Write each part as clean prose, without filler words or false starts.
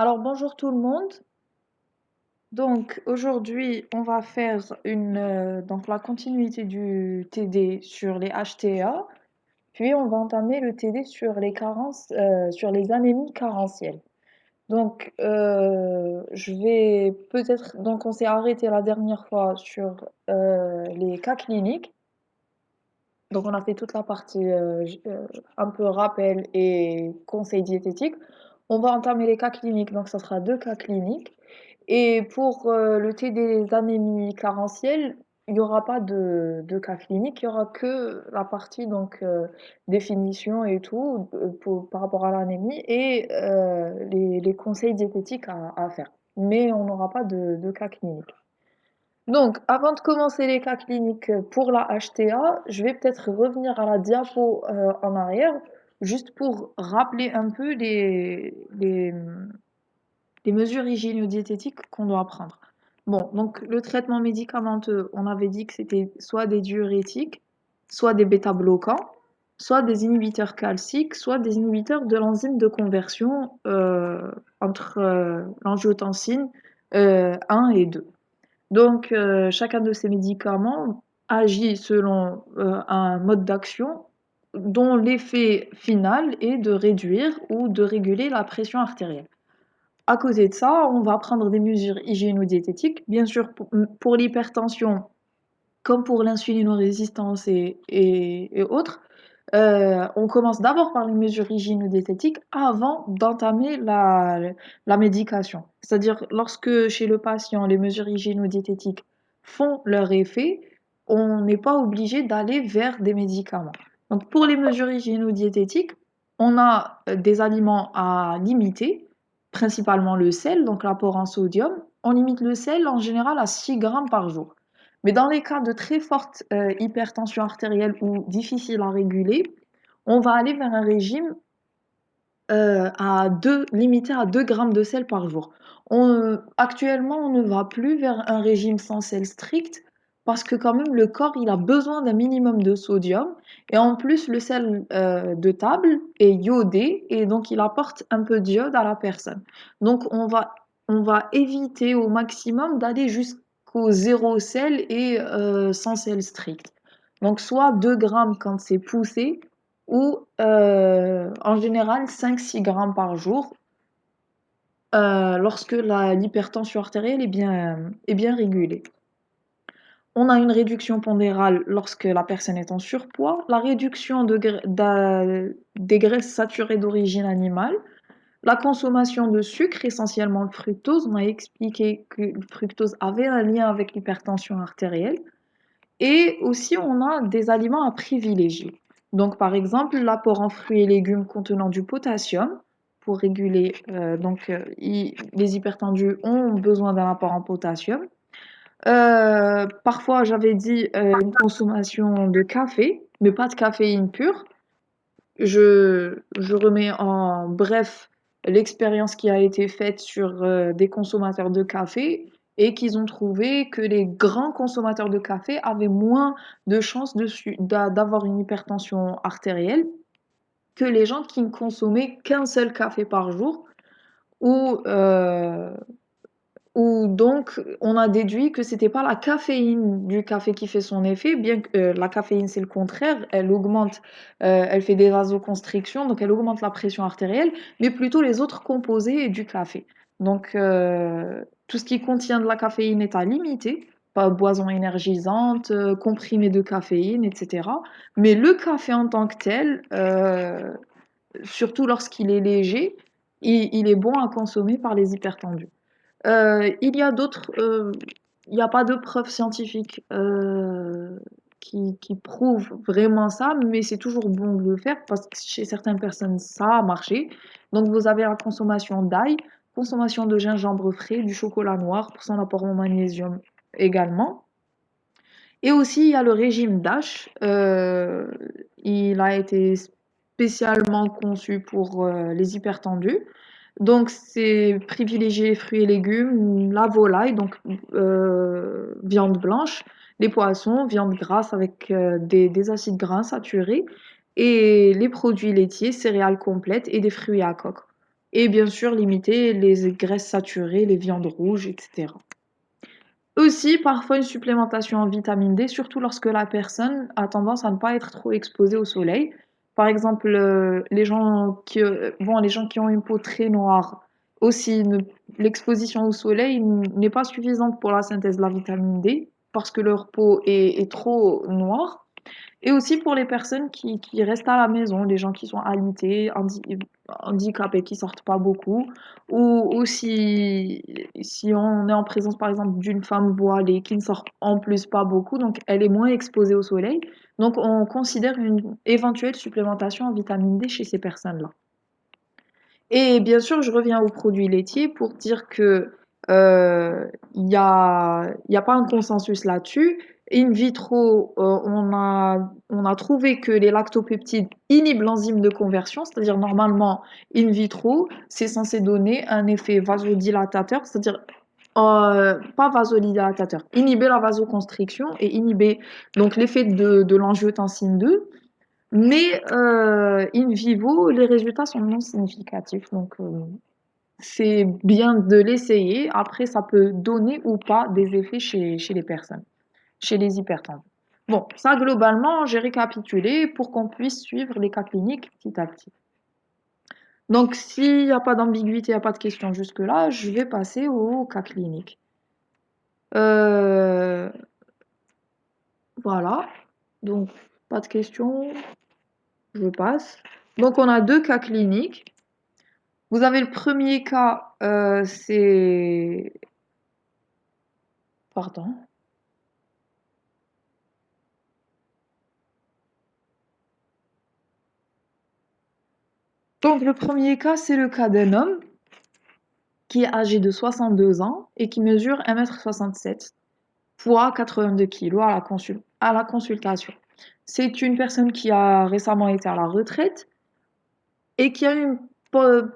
Alors bonjour tout le monde. Donc aujourd'hui, on va faire la continuité du TD sur les HTA, puis on va entamer le TD sur les carences, sur les anémies carentielles. Donc on s'est arrêté la dernière fois sur les cas cliniques. Donc on a fait toute la partie un peu rappel et conseil diététique. On va entamer les cas cliniques, donc ça sera 2 cas cliniques. Et pour le thé des anémies carentielles, il n'y aura pas de cas cliniques, il y aura que la partie définition et tout par rapport à l'anémie et les conseils diététiques à faire. Mais on n'aura pas de cas cliniques. Donc, avant de commencer les cas cliniques pour la HTA, je vais peut-être revenir à la diapo en arrière, juste pour rappeler un peu les mesures hygiéno-diététiques qu'on doit prendre. Bon, donc le traitement médicamenteux, on avait dit que c'était soit des diurétiques, soit des bêta-bloquants, soit des inhibiteurs calciques, soit des inhibiteurs de l'enzyme de conversion entre l'angiotensine 1 et 2. Donc, chacun de ces médicaments agit selon un mode d'action dont l'effet final est de réduire ou de réguler la pression artérielle. À côté de ça, on va prendre des mesures hygiéno-diététiques. Bien sûr, pour l'hypertension, comme pour l'insulinorésistance et autres, on commence d'abord par les mesures hygiéno-diététiques avant d'entamer la médication. C'est-à-dire, lorsque chez le patient, les mesures hygiéno-diététiques font leur effet, on n'est pas obligé d'aller vers des médicaments. Donc, pour les mesures hygiéno-diététiques, on a des aliments à limiter, principalement le sel, donc l'apport en sodium. On limite le sel en général à 6 grammes par jour. Mais dans les cas de très forte hypertension artérielle ou difficile à réguler, on va aller vers un régime limité à 2 grammes de sel par jour. Actuellement, on ne va plus vers un régime sans sel strict parce que quand même le corps il a besoin d'un minimum de sodium et en plus le sel de table est iodé et donc il apporte un peu d'iode à la personne. Donc on va éviter au maximum d'aller jusqu'au zéro sel et sans sel strict. Donc soit 2 grammes quand c'est poussé ou en général 5-6 grammes par jour lorsque l'hypertension artérielle est bien régulée. On a une réduction pondérale lorsque la personne est en surpoids, la réduction des graisses saturées d'origine animale, la consommation de sucre, essentiellement le fructose. On a expliqué que le fructose avait un lien avec l'hypertension artérielle. Et aussi, on a des aliments à privilégier. Donc, par exemple, l'apport en fruits et légumes contenant du potassium pour réguler. Les hypertendus ont besoin d'un apport en potassium. Parfois, j'avais dit une consommation de café, mais pas de caféine pure. Je remets en bref l'expérience qui a été faite sur des consommateurs de café et qu'ils ont trouvé que les grands consommateurs de café avaient moins de chances d'avoir une hypertension artérielle que les gens qui ne consommaient qu'un seul café par jour ou où donc on a déduit que c'était pas la caféine du café qui fait son effet, bien que la caféine c'est le contraire, elle fait des vasoconstrictions, donc elle augmente la pression artérielle, mais plutôt les autres composés du café. Donc tout ce qui contient de la caféine est à limiter, pas boisson énergisante, comprimés de caféine, etc. Mais le café en tant que tel, surtout lorsqu'il est léger, il est bon à consommer par les hypertendus. Il y a d'autres, il n'y a pas de preuves scientifiques qui prouvent vraiment ça, mais c'est toujours bon de le faire parce que chez certaines personnes, ça a marché. Donc, vous avez la consommation d'ail, consommation de gingembre frais, du chocolat noir pour son apport en magnésium également. Et aussi, il y a le régime DASH. Il a été spécialement conçu pour les hypertendus. Donc, c'est privilégier fruits et légumes, la volaille, donc viande blanche, les poissons, viande grasse avec des acides gras saturés, et les produits laitiers, céréales complètes et des fruits à coque. et bien sûr limiter les graisses saturées, les viandes rouges, etc. Aussi, parfois une supplémentation en vitamine D, surtout lorsque la personne a tendance à ne pas être trop exposée au soleil. Par exemple, les gens qui ont une peau très noire, aussi l'exposition au soleil n'est pas suffisante pour la synthèse de la vitamine D parce que leur peau est trop noire. Et aussi pour les personnes qui restent à la maison, les gens qui sont alités, handicapés, qui sortent pas beaucoup, ou aussi si on est en présence par exemple d'une femme voilée qui ne sort en plus pas beaucoup, donc elle est moins exposée au soleil. Donc on considère une éventuelle supplémentation en vitamine D chez ces personnes-là. Et bien sûr, je reviens aux produits laitiers pour dire que il y a pas un consensus là-dessus. In vitro, on a trouvé que les lactopeptides inhibent l'enzyme de conversion, c'est-à-dire normalement, in vitro, c'est censé donner un effet vasodilatateur, c'est-à-dire pas vasodilatateur, inhiber la vasoconstriction et inhiber donc l'effet de l'angiotensine 2. Mais in vivo, les résultats sont non significatifs, donc c'est bien de l'essayer. Après, ça peut donner ou pas des effets chez les personnes, chez les hypertendus. Bon, ça globalement, j'ai récapitulé pour qu'on puisse suivre les cas cliniques petit à petit. Donc, s'il n'y a pas d'ambiguïté, il n'y a pas de question jusque-là, je vais passer au cas clinique. Euh, voilà. Donc, pas de question, je passe. Donc, on a deux cas cliniques. Vous avez le premier cas, c'est... Pardon. Donc, le premier cas, c'est le cas d'un homme qui est âgé de 62 ans et qui mesure 1,67 m, poids 82 kg à la consultation. C'est une personne qui a récemment été à la retraite et qui a une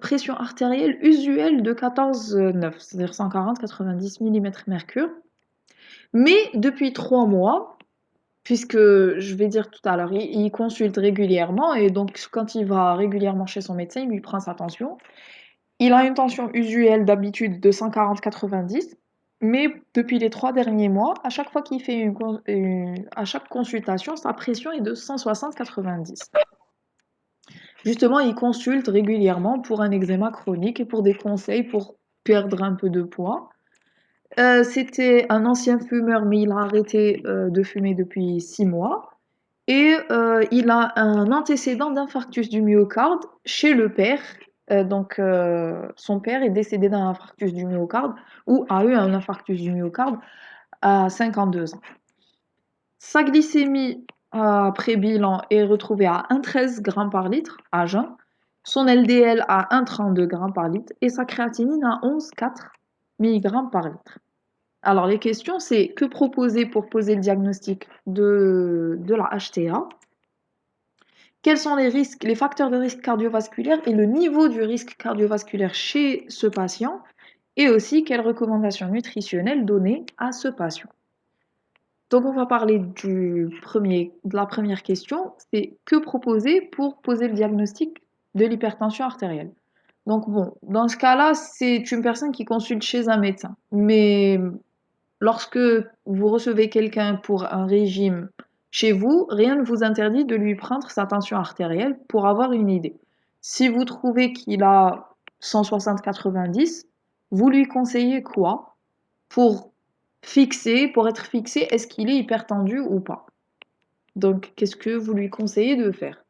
pression artérielle usuelle de 14,9, c'est-à-dire 140-90 mm/Hg. Mais depuis 3 mois, puisque je vais dire tout à l'heure, il consulte régulièrement et donc quand il va régulièrement chez son médecin, il lui prend sa tension. Il a une tension usuelle d'habitude de 140-90, mais depuis les 3 derniers mois, à chaque fois qu'il fait à chaque consultation, sa pression est de 160-90. Justement, il consulte régulièrement pour un eczéma chronique et pour des conseils pour perdre un peu de poids. C'était un ancien fumeur, mais il a arrêté de fumer depuis 6 mois. Et il a un antécédent d'infarctus du myocarde chez le père. Son père est décédé d'un infarctus du myocarde ou a eu un infarctus du myocarde à 52 ans. Sa glycémie après bilan est retrouvée à 1,13 g par litre à jeun, son LDL à 1,32 g par litre et sa créatinine à 11,4 mg par litre. Alors les questions, c'est que proposer pour poser le diagnostic de la HTA? Quels sont les risques, les facteurs de risque cardiovasculaire et le niveau du risque cardiovasculaire chez ce patient? Et aussi, quelles recommandations nutritionnelles donner à ce patient? Donc, on va parler de la première question, c'est que proposer pour poser le diagnostic de l'hypertension artérielle? Donc, bon, dans ce cas-là, c'est une personne qui consulte chez un médecin. Mais lorsque vous recevez quelqu'un pour un régime chez vous, rien ne vous interdit de lui prendre sa tension artérielle pour avoir une idée. Si vous trouvez qu'il a 160-90, vous lui conseillez quoi pour être fixé, est-ce qu'il est hypertendu ou pas? Donc, qu'est-ce que vous lui conseillez de faire?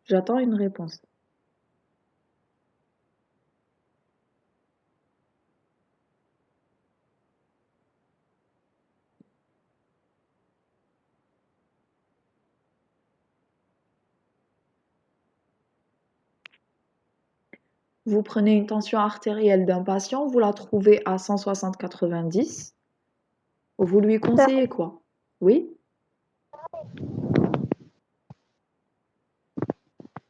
J'attends une réponse. Vous prenez une tension artérielle d'un patient, vous la trouvez à 160-90, vous lui conseillez quoi? Oui?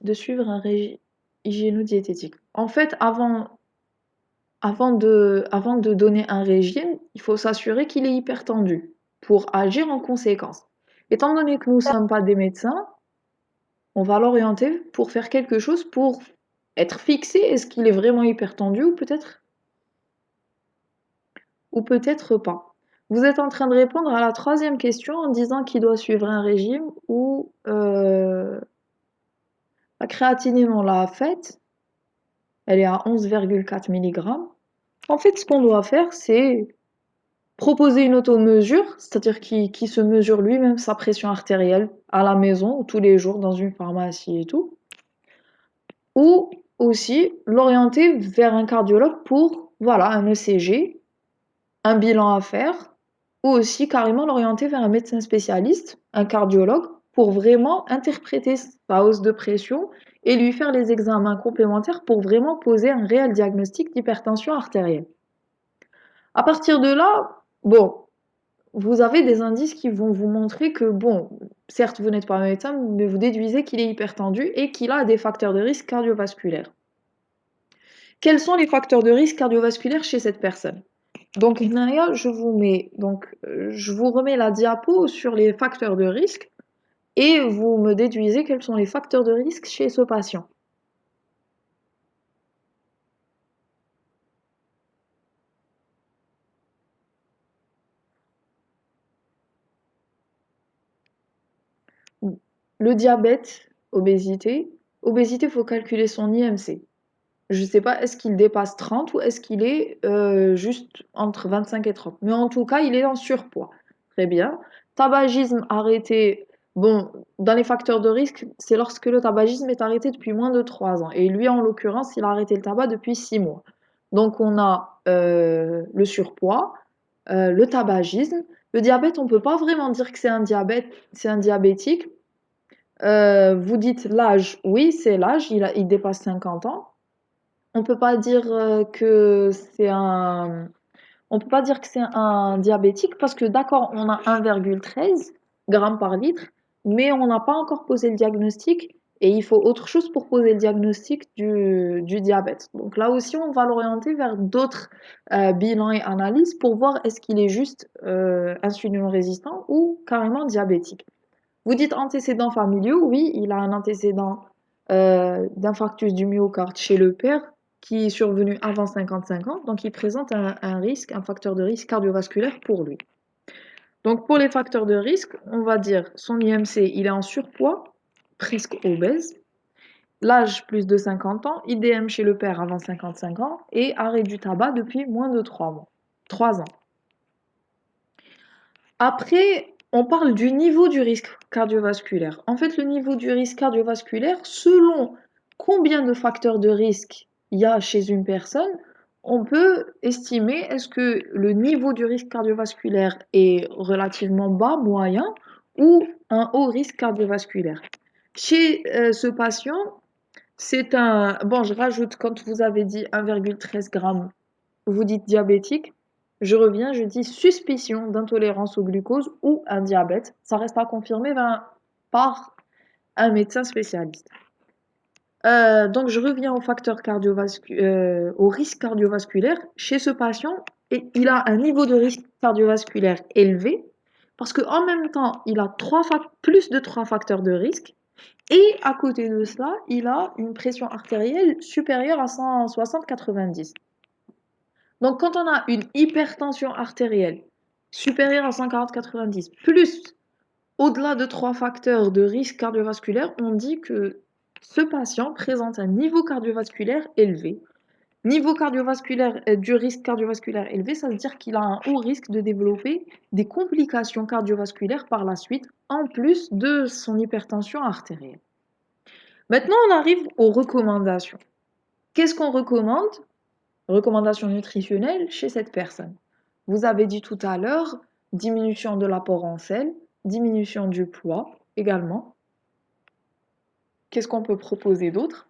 De suivre un régime hygiéno-diététique. En fait, avant de donner un régime, il faut s'assurer qu'il est hypertendu pour agir en conséquence. Étant donné que nous ne sommes pas des médecins, on va l'orienter pour faire quelque chose pour être fixé. Est-ce qu'il est vraiment hypertendu ou peut-être pas? Vous êtes en train de répondre à la troisième question en disant qu'il doit suivre un régime ou la créatinine, on l'a faite, elle est à 11,4 mg. En fait, ce qu'on doit faire, c'est proposer une automesure, c'est-à-dire qu'il se mesure lui-même sa pression artérielle à la maison ou tous les jours dans une pharmacie et tout. Ou aussi l'orienter vers un cardiologue pour, voilà, un ECG, un bilan à faire, ou aussi carrément l'orienter vers un médecin spécialiste, un cardiologue, pour vraiment interpréter sa hausse de pression et lui faire les examens complémentaires pour vraiment poser un réel diagnostic d'hypertension artérielle. À partir de là, bon, vous avez des indices qui vont vous montrer que, bon, certes, vous n'êtes pas un médecin, mais vous déduisez qu'il est hypertendu et qu'il a des facteurs de risque cardiovasculaires. Quels sont les facteurs de risque cardiovasculaires chez cette personne? Donc, Naya, je vous remets la diapo sur les facteurs de risque et vous me déduisez quels sont les facteurs de risque chez ce patient. Le diabète, obésité. Obésité, il faut calculer son IMC. Je ne sais pas, est-ce qu'il dépasse 30 ou est-ce qu'il est juste entre 25 et 30? Mais en tout cas, il est en surpoids. Très bien. Tabagisme arrêté. Bon, dans les facteurs de risque, c'est lorsque le tabagisme est arrêté depuis moins de 3 ans. Et lui, en l'occurrence, il a arrêté le tabac depuis 6 mois. Donc, on a le surpoids, le tabagisme. Le diabète, on ne peut pas vraiment dire que c'est un diabète, c'est un diabétique. Vous dites l'âge, oui, c'est l'âge, il dépasse 50 ans. On peut pas dire que c'est un, on peut pas dire que c'est un diabétique parce que d'accord, on a 1,13 grammes par litre, mais on n'a pas encore posé le diagnostic et il faut autre chose pour poser le diagnostic du diabète. Donc là aussi, on va l'orienter vers d'autres bilans et analyses pour voir est-ce qu'il est juste insulino-résistant ou carrément diabétique. Vous dites antécédents familiaux, oui, il a un antécédent d'infarctus du myocarde chez le père qui est survenu avant 55 ans, donc il présente un risque, un facteur de risque cardiovasculaire pour lui. Donc pour les facteurs de risque, on va dire son IMC, il est en surpoids, presque obèse, l'âge plus de 50 ans, IDM chez le père avant 55 ans et arrêt du tabac depuis moins de 3 mois, 3 ans. Après, on parle du niveau du risque cardiovasculaire. En fait, le niveau du risque cardiovasculaire, selon combien de facteurs de risque il y a chez une personne, on peut estimer est-ce que le niveau du risque cardiovasculaire est relativement bas, moyen ou un haut risque cardiovasculaire. Chez ce patient, c'est un... Bon, je rajoute, quand vous avez dit 1,13 g, vous dites diabétique, je reviens, je dis suspicion d'intolérance au glucose ou un diabète. Ça reste à confirmer par un médecin spécialiste. Donc je reviens au risque cardiovasculaire. Chez ce patient, et il a un niveau de risque cardiovasculaire élevé parce qu'en même temps, il a plus de 3 facteurs de risque et à côté de cela, il a une pression artérielle supérieure à 160-90. Donc, quand on a une hypertension artérielle supérieure à 140-90, plus au-delà de 3 facteurs de risque cardiovasculaire, on dit que ce patient présente un niveau cardiovasculaire élevé. Niveau cardiovasculaire, du risque cardiovasculaire élevé, ça veut dire qu'il a un haut risque de développer des complications cardiovasculaires par la suite, en plus de son hypertension artérielle. Maintenant, on arrive aux recommandations. Qu'est-ce qu'on recommande? Recommandations nutritionnelles chez cette personne. Vous avez dit tout à l'heure, diminution de l'apport en sel, diminution du poids également. Qu'est-ce qu'on peut proposer d'autre?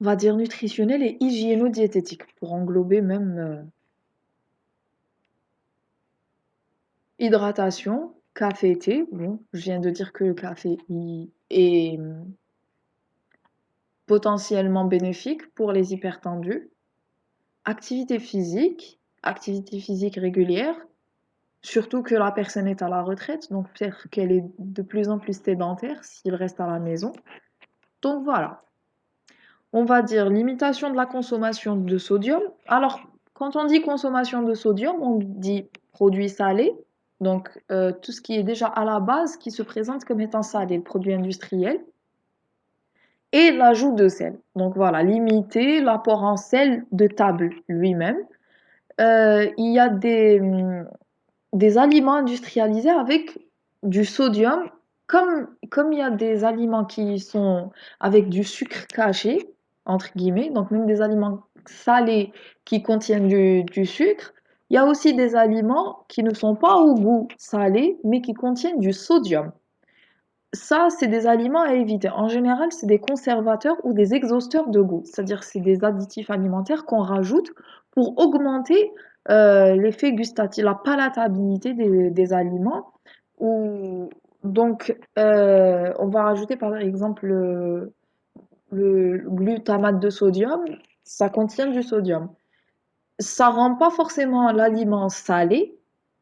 On va dire nutritionnel et hygiéno-diététique pour englober même hydratation, café, thé. Bon, je viens de dire que le café est potentiellement bénéfique pour les hypertendus. Activité physique régulière, Surtout que la personne est à la retraite, donc peut-être qu'elle est de plus en plus sédentaire s'il reste à la maison. Donc voilà. On va dire limitation de la consommation de sodium. Alors, quand on dit consommation de sodium, on dit produits salés, donc tout ce qui est déjà à la base qui se présente comme étant salé, le produit industriel, et l'ajout de sel. Donc voilà, limiter l'apport en sel de table lui-même. Il y a des aliments industrialisés avec du sodium, comme il y a des aliments qui sont avec du sucre caché, entre guillemets, donc même des aliments salés qui contiennent du sucre, il y a aussi des aliments qui ne sont pas au goût salé, mais qui contiennent du sodium. Ça, c'est des aliments à éviter. En général, c'est des conservateurs ou des exhausteurs de goût. C'est-à-dire, c'est des additifs alimentaires qu'on rajoute pour augmenter l'effet gustatif, la palatabilité des aliments. Ou, donc, on va rajouter par exemple le glutamate de sodium. Ça contient du sodium. Ça rend pas forcément l'aliment salé.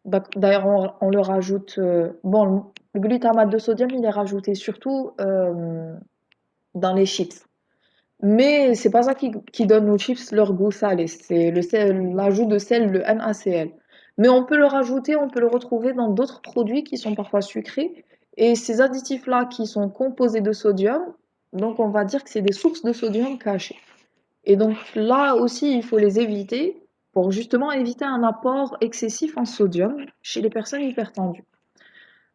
D'ailleurs, on le rajoute. Bon, le glutamate de sodium, il est rajouté surtout dans les chips. Mais c'est pas ça qui donne aux chips leur goût salé. C'est l'ajout de sel, le NaCl. Mais on peut le rajouter, on peut le retrouver dans d'autres produits qui sont parfois sucrés. Et ces additifs-là qui sont composés de sodium, donc on va dire que c'est des sources de sodium cachées. Et donc là aussi, il faut les éviter pour justement éviter un apport excessif en sodium chez les personnes hypertendues.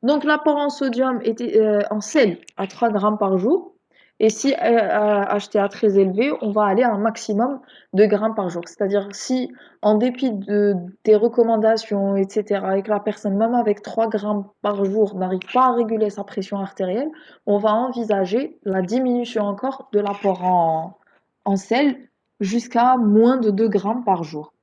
Donc l'apport en sodium était en sel à 3 grammes par jour. Et si acheté à très élevé, on va aller à un maximum de grammes par jour. C'est-à-dire si, en dépit des recommandations, etc., et que la personne, même avec 3 grammes par jour, n'arrive pas à réguler sa pression artérielle, on va envisager la diminution encore de l'apport en sel jusqu'à moins de 2 grammes par jour.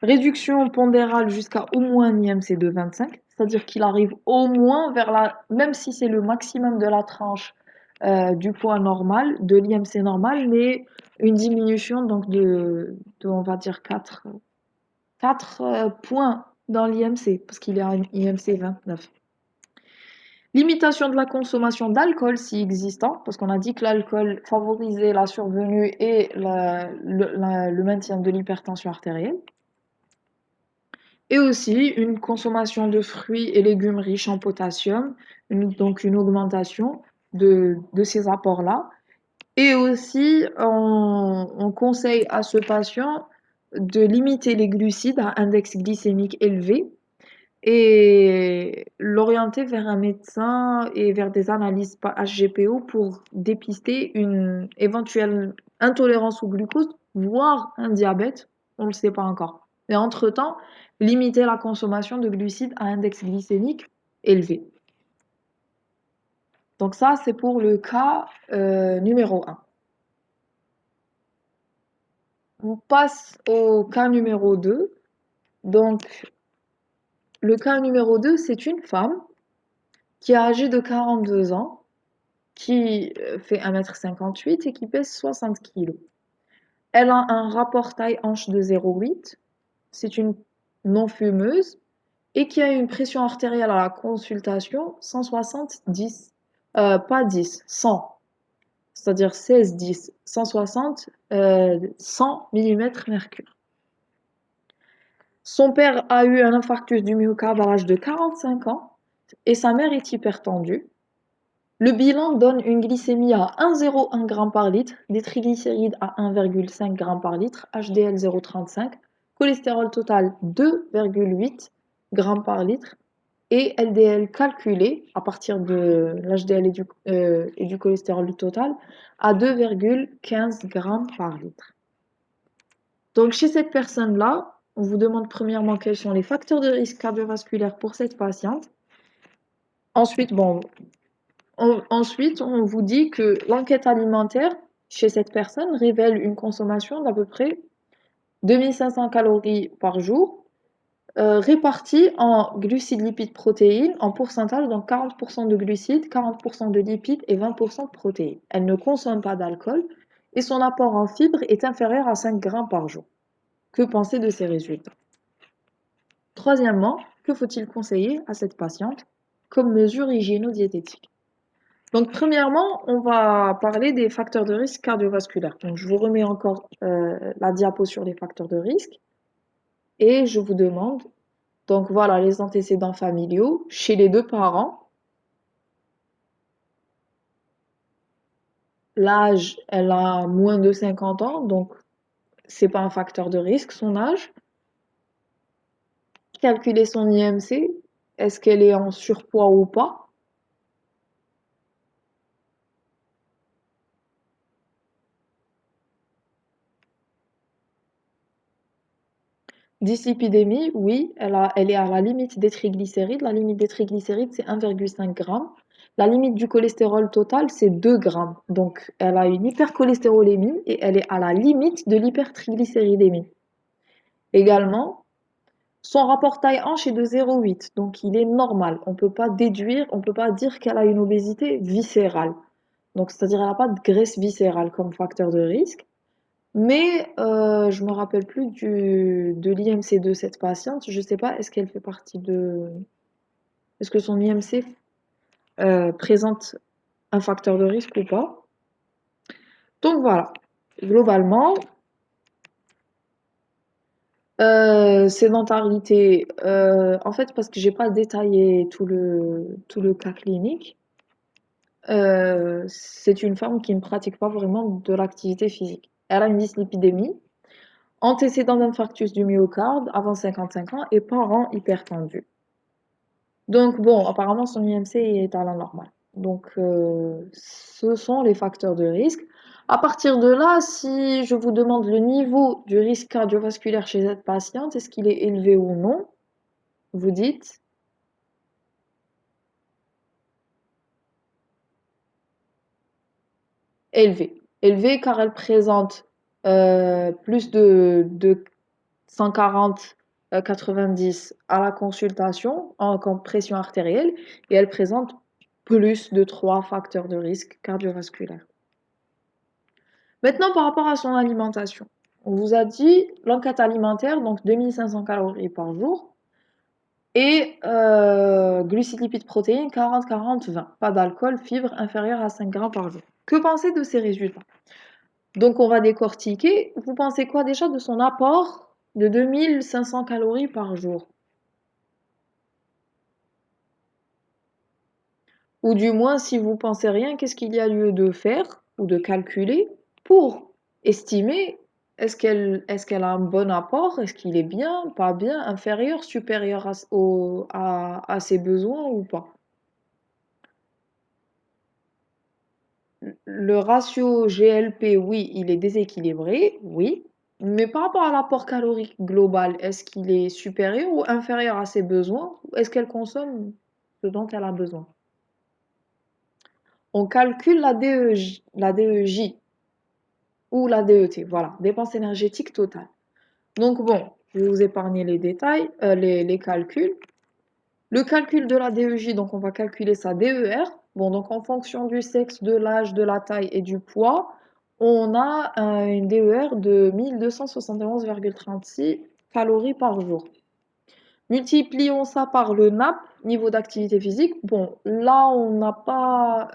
Réduction pondérale jusqu'à au moins un IMC de 25, c'est-à-dire qu'il arrive au moins vers même si c'est le maximum de la tranche du poids normal, de l'IMC normal, mais une diminution donc on va dire 4 points dans l'IMC, parce qu'il y a un IMC 29. Limitation de la consommation d'alcool si existant, parce qu'on a dit que l'alcool favorisait la survenue et le maintien de l'hypertension artérielle. Et aussi une consommation de fruits et légumes riches en potassium, donc une augmentation de ces apports-là. Et aussi, on conseille à ce patient de limiter les glucides à index glycémique élevé et l'orienter vers un médecin et vers des analyses HGPO pour dépister une éventuelle intolérance au glucose, voire un diabète, on ne le sait pas encore. Et entre-temps, limiter la consommation de glucides à index glycémique élevé. Donc ça, c'est pour le cas numéro 1. On passe au cas numéro 2. Donc, le cas numéro 2, c'est une femme qui est âgée de 42 ans, qui fait 1,58 m et qui pèse 60 kg. Elle a un rapport taille-hanche de 0,8. C'est une non-fumeuse et qui a une pression artérielle à la consultation 160-10. Pas 10, 100. C'est-à-dire 16-10, 160, 100 mm/Hg. Son père a eu un infarctus du myocarde à l'âge de 45 ans et sa mère est hypertendue. Le bilan donne une glycémie à 1,01 g par litre, des triglycérides à 1,5 g par litre, HDL 0,35, cholestérol total 2,8 g par litre et LDL calculé à partir de l'HDL et du cholestérol total à 2,15 g par litre. Donc chez cette personne-là, on vous demande premièrement quels sont les facteurs de risque cardiovasculaire pour cette patiente. Ensuite, on vous dit que l'enquête alimentaire chez cette personne révèle une consommation d'à peu près 2500 calories par jour, réparties en glucides, lipides, protéines, en pourcentage, donc 40% de glucides, 40% de lipides et 20% de protéines. Elle ne consomme pas d'alcool et son apport en fibres est inférieur à 5 grammes par jour. Que penser de ces résultats? Troisièmement, que faut-il conseiller à cette patiente comme mesure hygiéno-diététique? Donc, premièrement, on va parler des facteurs de risque cardiovasculaires. Donc, je vous remets encore la diapo sur les facteurs de risque et je vous demande, donc voilà, les antécédents familiaux chez les deux parents. L'âge, elle a moins de 50 ans, donc c'est pas un facteur de risque, son âge. Calculer son IMC, est-ce qu'elle est en surpoids ou pas? Dyslipidémie, oui, elle est à la limite des triglycérides. La limite des triglycérides, c'est 1,5 g. La limite du cholestérol total, c'est 2 grammes. Donc, elle a une hypercholestérolémie et elle est à la limite de l'hypertriglycéridémie. Également, son rapport taille-hanche est de 0,8, donc il est normal. On peut pas déduire, on peut pas dire qu'elle a une obésité viscérale. Donc, c'est-à-dire qu'elle n'a pas de graisse viscérale comme facteur de risque. Mais je me rappelle plus de l'IMC de cette patiente. Je sais pas, est-ce qu'elle fait partie de... Est-ce que son IMC présente un facteur de risque ou pas? Donc voilà, globalement, sédentarité, en fait, parce que j'ai pas détaillé tout le cas clinique, c'est une femme qui ne pratique pas vraiment de l'activité physique. Elle a une dyslipidémie, antécédent d'infarctus du myocarde avant 55 ans et parents hypertendus. Donc bon, apparemment son IMC est à la normale. Donc ce sont les facteurs de risque. À partir de là, si je vous demande le niveau du risque cardiovasculaire chez cette patiente, est-ce qu'il est élevé ou non? Vous dites élevé. Élevé car elle présente plus de 140, 90 à la consultation en pression artérielle et elle présente plus de 3 facteurs de risque cardiovasculaire. Maintenant, par rapport à son alimentation, on vous a dit l'enquête alimentaire, donc 2500 calories par jour, et glucides, lipides, protéines, 40, 40, 20. Pas d'alcool, fibres inférieures à 5 grammes par jour. Que penser de ces résultats? Donc, on va décortiquer. Vous pensez quoi déjà de son apport de 2500 calories par jour? Ou du moins, si vous pensez rien, qu'est-ce qu'il y a lieu de faire ou de calculer pour estimer est-ce qu'elle a un bon apport, est-ce qu'il est bien, pas bien, inférieur, supérieur à ses besoins ou pas? Le ratio GLP, oui, il est déséquilibré, oui, mais par rapport à l'apport calorique global, est-ce qu'il est supérieur ou inférieur à ses besoins? Ou est-ce qu'elle consomme ce dont elle a besoin? On calcule la DEJ ou la DET, voilà, dépense énergétique totale. Donc bon, je vais vous épargner les détails, les calculs. Le calcul de la DEJ, donc on va calculer sa DER. Bon, donc en fonction du sexe, de l'âge, de la taille et du poids, on a une DER de 1271,36 calories par jour. Multiplions ça par le NAP, niveau d'activité physique. Bon, là, on n'a pas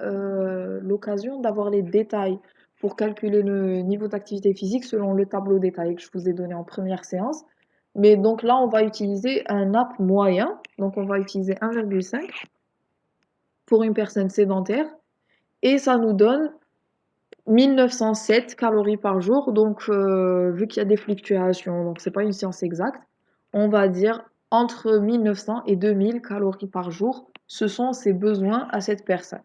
l'occasion d'avoir les détails pour calculer le niveau d'activité physique selon le tableau détaillé que je vous ai donné en première séance. Mais donc là, on va utiliser un NAP moyen. Donc on va utiliser 1,5 pour une personne sédentaire. Et ça nous donne 1907 calories par jour. Donc vu qu'il y a des fluctuations, donc c'est pas une science exacte, on va dire entre 1900 et 2000 calories par jour. Ce sont ses besoins à cette personne.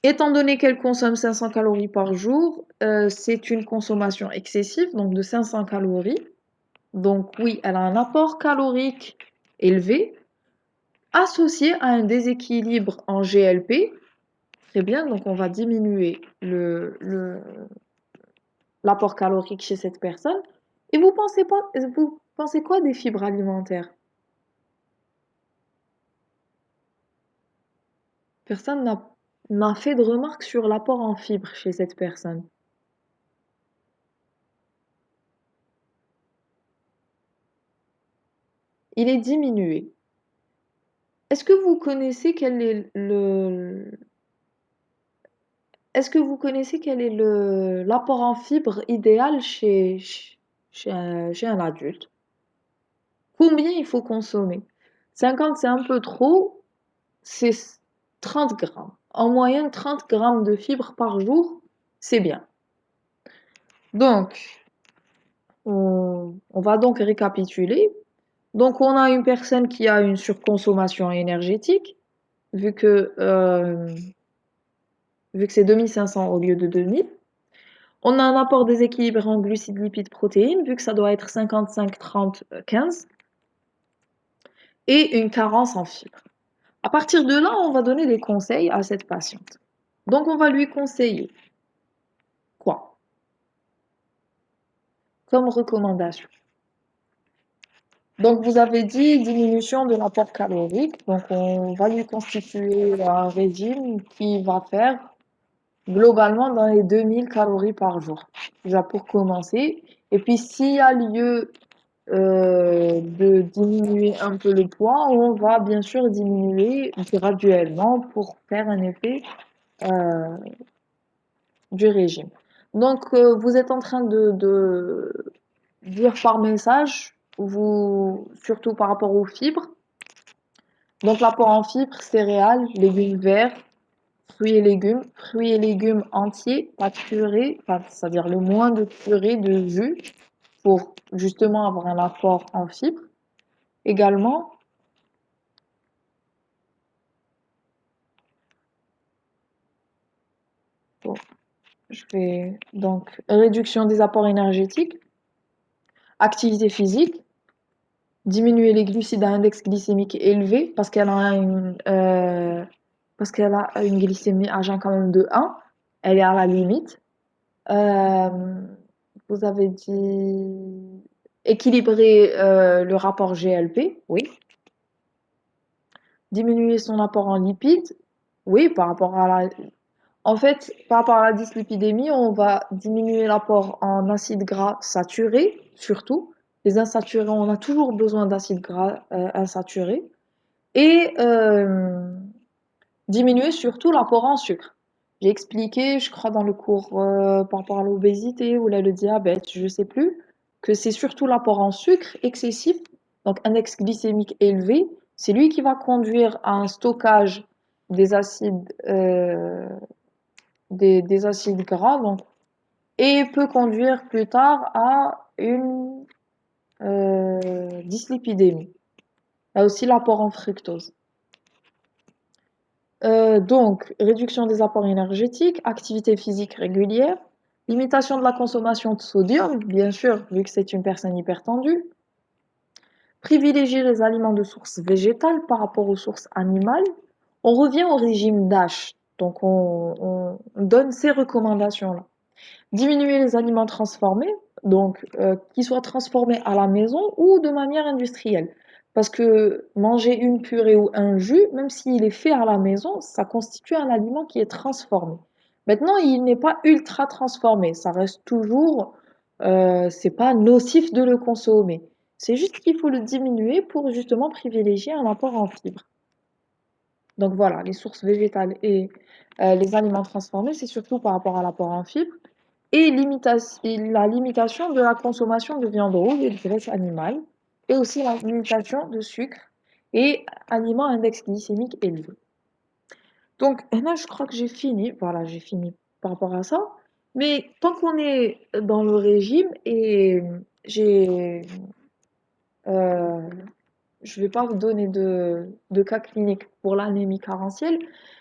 Étant donné qu'elle consomme 500 calories par jour, c'est une consommation excessive, donc de 500 calories. Donc oui, elle a un apport calorique élevé, associé à un déséquilibre en GLP. Très bien, donc on va diminuer l'apport calorique chez cette personne. Et vous pensez quoi des fibres alimentaires? Personne n'a fait de remarque sur l'apport en fibres chez cette personne. il est diminué. Est-ce que vous connaissez quel est le Est-ce que vous connaissez quel est l'apport en fibres idéal chez un adulte? Combien il faut consommer? 50, c'est un peu trop, c'est 30 grammes. En moyenne, 30 grammes de fibres par jour, c'est bien. Donc, on va donc récapituler. Donc, on a une personne qui a une surconsommation énergétique, vu que, euh, vu que c'est 2500 au lieu de 2000. On a un apport déséquilibré en glucides, lipides, protéines, vu que ça doit être 55, 30, 15, et une carence en fibres. À partir de là, on va donner des conseils à cette patiente. Donc, on va lui conseiller quoi comme recommandation? Donc, vous avez dit diminution de l'apport calorique. Donc, on va lui constituer un régime qui va faire globalement dans les 2000 calories par jour. Déjà pour commencer. Et puis, s'il y a lieu de diminuer un peu le poids, on va bien sûr diminuer graduellement pour faire un effet euh, du régime. Donc, vous êtes en train de dire par message, surtout par rapport aux fibres. Donc, l'apport en fibres, céréales, légumes verts, fruits et légumes entiers, pas de purée, c'est-à-dire le moins de purée, de jus, pour justement avoir un apport en fibres. Également, bon, je fais donc réduction des apports énergétiques, activité physique, diminuer les glucides à index glycémique élevé parce qu'elle a une glycémie à jeun quand même de 1, elle est à la limite. Euh, vous avez dit équilibrer le rapport GLP, oui. Diminuer son apport en lipides, oui, par rapport à la En fait, par rapport à la dyslipidémie, on va diminuer l'apport en acides gras saturés, surtout. Les insaturés, on a toujours besoin d'acides gras insaturés. Et diminuer surtout l'apport en sucre. J'ai expliqué, je crois, dans le cours par rapport à l'obésité ou là, le diabète, je ne sais plus, que c'est surtout l'apport en sucre excessif, donc index glycémique élevé. C'est lui qui va conduire à un stockage des acides des acides gras donc, et peut conduire plus tard à une dyslipidémie. Il y a aussi l'apport en fructose. Donc, réduction des apports énergétiques, activité physique régulière, limitation de la consommation de sodium, bien sûr, vu que c'est une personne hypertendue, privilégier les aliments de source végétale par rapport aux sources animales. On revient au régime DASH, donc on donne ces recommandations-là. Diminuer les aliments transformés, donc qu'ils soient transformés à la maison ou de manière industrielle. Parce que manger une purée ou un jus, même s'il est fait à la maison, ça constitue un aliment qui est transformé. Maintenant, il n'est pas ultra transformé, ça reste toujours, c'est pas nocif de le consommer. C'est juste qu'il faut le diminuer pour justement privilégier un apport en fibres. Donc voilà, les sources végétales et les aliments transformés, c'est surtout par rapport à l'apport en fibres et la limitation de la consommation de viande rouge et de graisse animale, et aussi la limitation de sucre et aliments à index glycémique élevé. Donc là, je crois que j'ai fini. Voilà, j'ai fini par rapport à ça. Mais tant qu'on est dans le régime et j'ai, euh, je vais pas vous donner de cas cliniques pour l'anémie carentielle,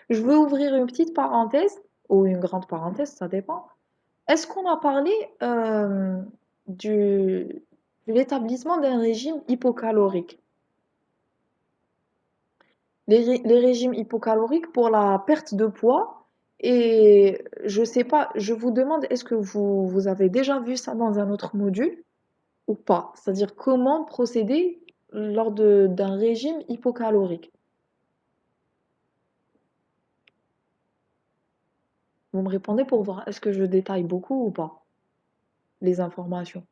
je veux ouvrir une petite parenthèse ou une grande parenthèse, ça dépend. Est-ce qu'on a parlé du, de l'établissement d'un régime hypocalorique? Les régimes hypocaloriques pour la perte de poids. Et je sais pas, je vous demande, est-ce que vous avez déjà vu ça dans un autre module ou pas? C'est-à-dire comment procéder lors d'un régime hypocalorique? Vous me répondez pour voir, est-ce que je détaille beaucoup ou pas les informations?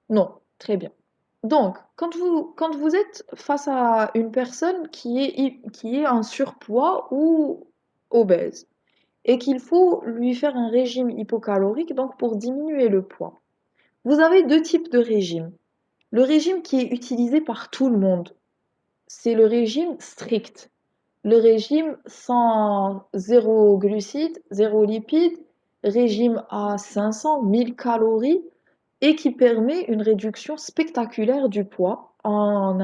Non, très bien. Donc, quand vous êtes face à une personne qui est en surpoids ou obèse et qu'il faut lui faire un régime hypocalorique donc pour diminuer le poids, vous avez deux types de régimes. Le régime qui est utilisé par tout le monde, c'est le régime strict. Le régime sans zéro glucides, zéro lipides, régime à 500, 1000 calories et qui permet une réduction spectaculaire du poids en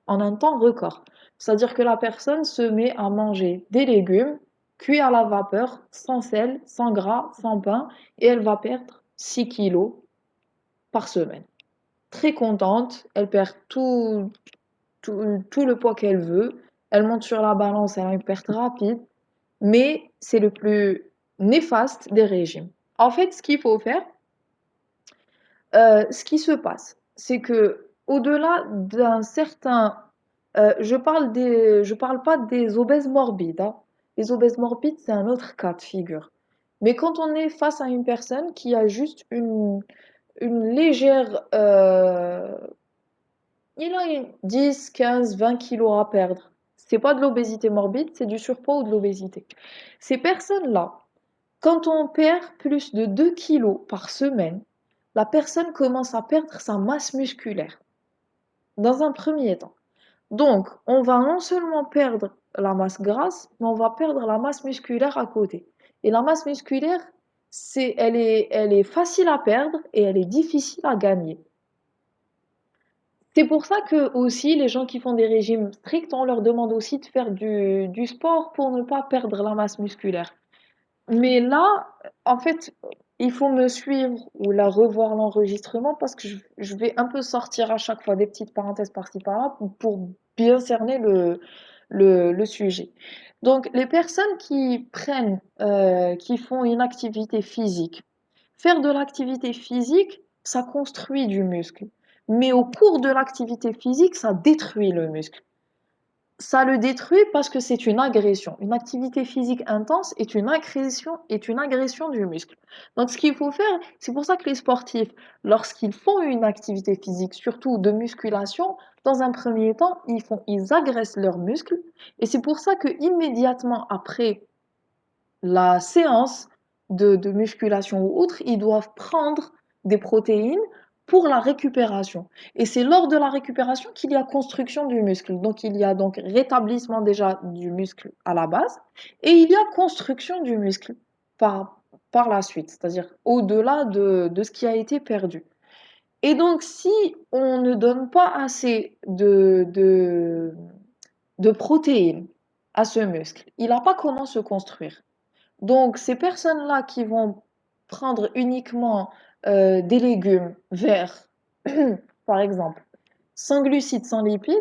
un temps record. C'est-à-dire que la personne se met à manger des légumes cuits à la vapeur, sans sel, sans gras, sans pain, et elle va perdre 6 kilos par semaine. Très contente, elle perd tout le poids qu'elle veut, elle monte sur la balance, elle a une perte rapide, mais c'est le plus néfaste des régimes. En fait, ce qu'il faut faire, ce qui se passe, c'est que au-delà d'un certain, je parle pas des obèses morbides, hein. Les obèses morbides, c'est un autre cas de figure. Mais quand on est face à une personne qui a juste une légère, il a 10, 15, 20 kilos à perdre. C'est pas de l'obésité morbide, c'est du surpoids ou de l'obésité. Ces personnes-là, quand on perd plus de 2 kilos par semaine, la personne commence à perdre sa masse musculaire, dans un premier temps. Donc, on va non seulement perdre la masse grasse, mais on va perdre la masse musculaire à côté. Et la masse musculaire, elle est facile à perdre et elle est difficile à gagner. C'est pour ça que aussi les gens qui font des régimes stricts, on leur demande aussi de faire du sport pour ne pas perdre la masse musculaire. Mais là, en fait, il faut me suivre ou la revoir l'enregistrement parce que je vais un peu sortir à chaque fois des petites parenthèses par-ci par-là pour bien cerner le sujet. Donc, les personnes qui prennent, qui font une activité physique, faire de l'activité physique, ça construit du muscle. Mais au cours de l'activité physique, ça détruit le muscle. Ça le détruit parce que c'est une agression. Une activité physique intense est une agression du muscle. Donc ce qu'il faut faire, c'est pour ça que les sportifs, lorsqu'ils font une activité physique, surtout de musculation, dans un premier temps, ils agressent leurs muscles. Et c'est pour ça que immédiatement après la séance de musculation ou autre, ils doivent prendre des protéines pour la récupération. Et c'est lors de la récupération qu'il y a construction du muscle. Donc il y a donc rétablissement déjà du muscle à la base et il y a construction du muscle par la suite, c'est-à-dire au-delà de ce qui a été perdu. Et donc si on ne donne pas assez de protéines à ce muscle, il n'a pas comment se construire. Donc, ces personnes-là qui vont prendre uniquement des légumes verts, par exemple, sans glucides, sans lipides,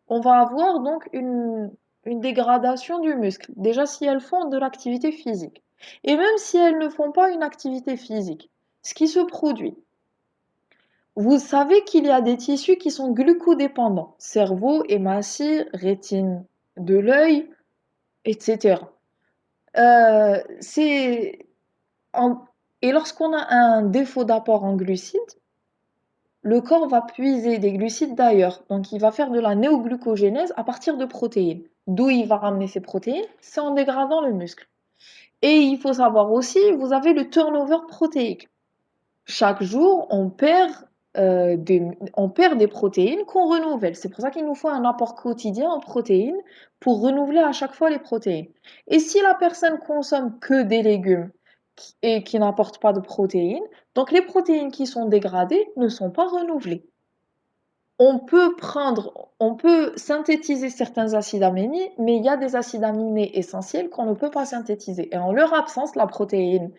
on va avoir donc une dégradation du muscle. Déjà, si elles font de l'activité physique. Et même si elles ne font pas une activité physique, ce qui se produit, vous savez qu'il y a des tissus qui sont glucodépendants, cerveau, hématie, rétine de l'œil, etc. C'est en- Et lorsqu'on a un défaut d'apport en glucides, le corps va puiser des glucides d'ailleurs. Donc il va faire de la néoglucogénèse à partir de protéines. D'où il va ramener ces protéines? C'est en dégradant le muscle. Et il faut savoir aussi, vous avez le turnover protéique. Chaque jour, on perd des protéines qu'on renouvelle. C'est pour ça qu'il nous faut un apport quotidien en protéines pour renouveler à chaque fois les protéines. Et si la personne consomme que des légumes et qui n'apportent pas de protéines, donc les protéines qui sont dégradées ne sont pas renouvelées. On peut synthétiser certains acides aminés, mais il y a des acides aminés essentiels qu'on ne peut pas synthétiser. Et en leur absence, la protéine